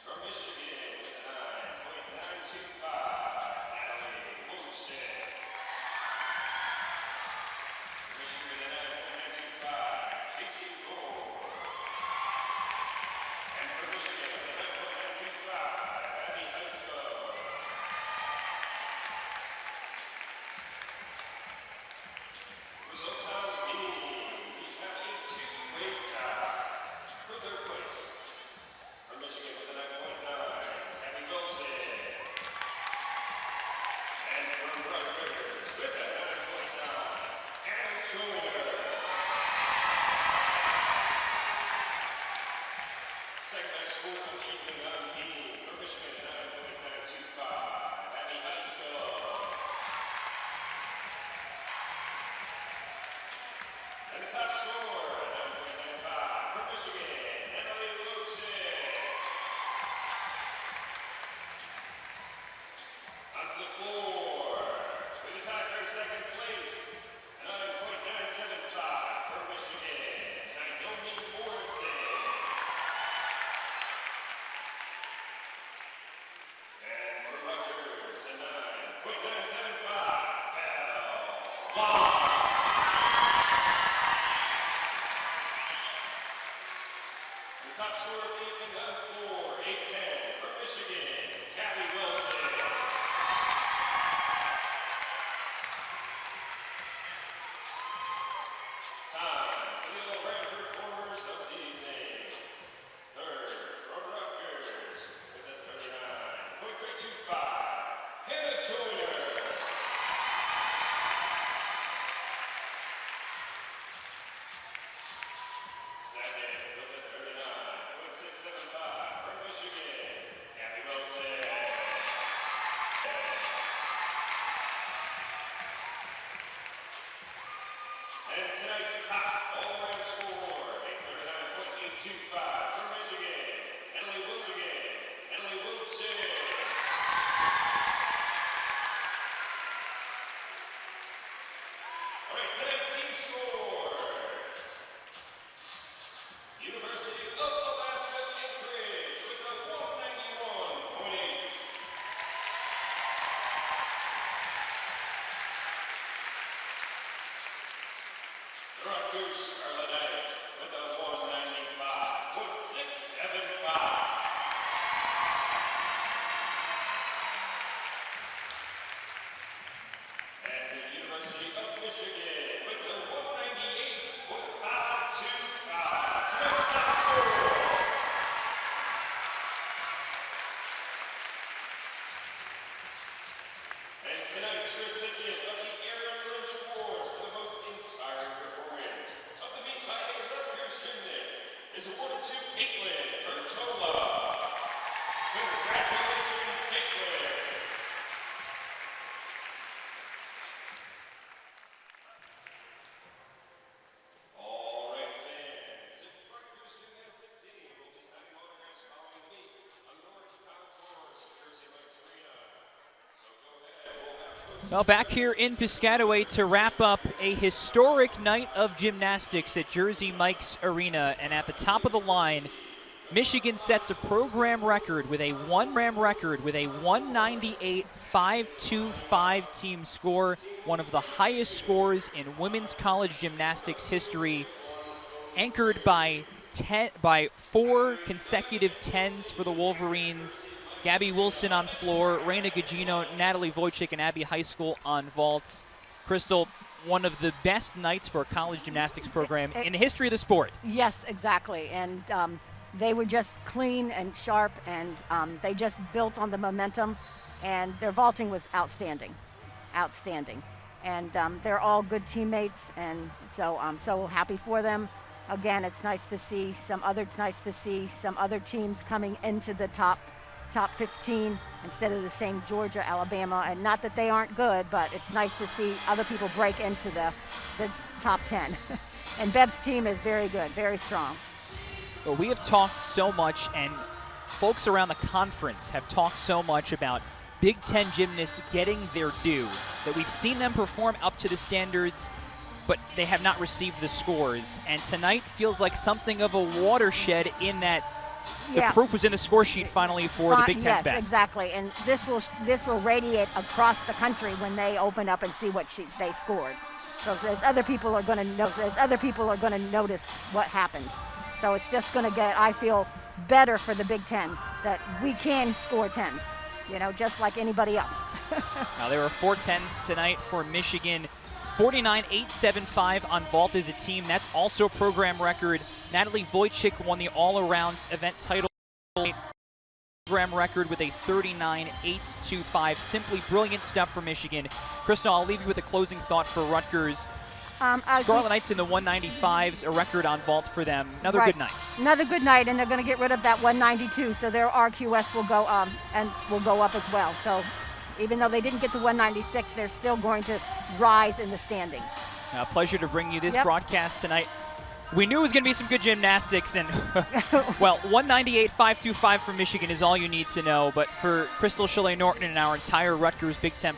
From Michigan. school of the evening on B for Michigan, 9.925, Abbey High School. And the top scorer, 9.95 for Michigan, Emily Wilson. Onto the floor with a tie for second place, 9.975 for Michigan, Naomi Morrison. And for Rutgers, a 9.975, Bell Long. The top scorer of the evening on floor, 8-10 for Michigan, Gabby Wilson. Time for the all-round performers of the evening. Third from Rutgers with a 39.325, Hannah Joyner. Second with a 39.675 from Michigan, Gabby Wilson. And tonight's top all-around score, 839.825 for Michigan, Emily Wilson. All right, tonight's team scores. University of Alaska Anchorage with a 191.8. Rutgers Scarlet with a 195.675. And the University of Michigan with a 198.525. Tonight's top score. And tonight's recipient of the Aaron Lynch Award for the most inspiring performance of the meet by a Rutgers gymnast is awarded to Caitlin Bertola. Congratulations, Caitlin. All right, fans. The Rutgers gymnastics team will be signing autographs following the meet on North Concourse, Jersey Mike's Arena. So go ahead. We'll have Well, back here in Piscataway to wrap up a historic night of gymnastics at Jersey Mike's Arena. And at the top of the line, Michigan sets a program record with a 198.525 team score, one of the highest scores in women's college gymnastics history, anchored by 4 consecutive 10s for the Wolverines. Gabby Wilson on floor, Reina Gugino, Natalie Wojcik, and Abbey High School on vaults. Crystal, one of the best nights for a college gymnastics program in the history of the sport. Yes, exactly. And they were just clean and sharp, and they just built on the momentum, and their vaulting was outstanding. And they're all good teammates, and so I'm so happy for them. Again, it's nice to see some other teams coming into the top 15 instead of the same Georgia, Alabama, and not that they aren't good, but it's nice to see other people break into the top 10. And Bev's team is very good, very strong. Well, we have talked so much, and folks around the conference have talked so much about Big Ten gymnasts getting their due, that we've seen them perform up to the standards, but they have not received the scores. And tonight feels like something of a watershed in that the proof was in the score sheet finally for the Big Ten's best. Yes, exactly. And this will radiate across the country when they open up and see what they scored. So other people are going to notice what happened. So it's just going to get, I feel, better for the Big Ten that we can score 10s, just like anybody else. Now there were 4 10s tonight for Michigan. 49.875 on vault as a team. That's also a program record. Natalie Wojcik won the all-around event title. Program record with a 39.825. Simply brilliant stuff for Michigan. Crystal, I'll leave you with a closing thought for Rutgers. Scarlet Knights in the 195s, a record on vault for them. Another Right. good night. Another good night, and they're going to get rid of that 192, so their RQS will go and will go up as well. So even though they didn't get the 196, they're still going to rise in the standings. A pleasure to bring you this Yep. broadcast tonight. We knew it was going to be some good gymnastics, and well, 198.525 from Michigan is all you need to know. But for Crystal Chalet Norton and our entire Rutgers Big Ten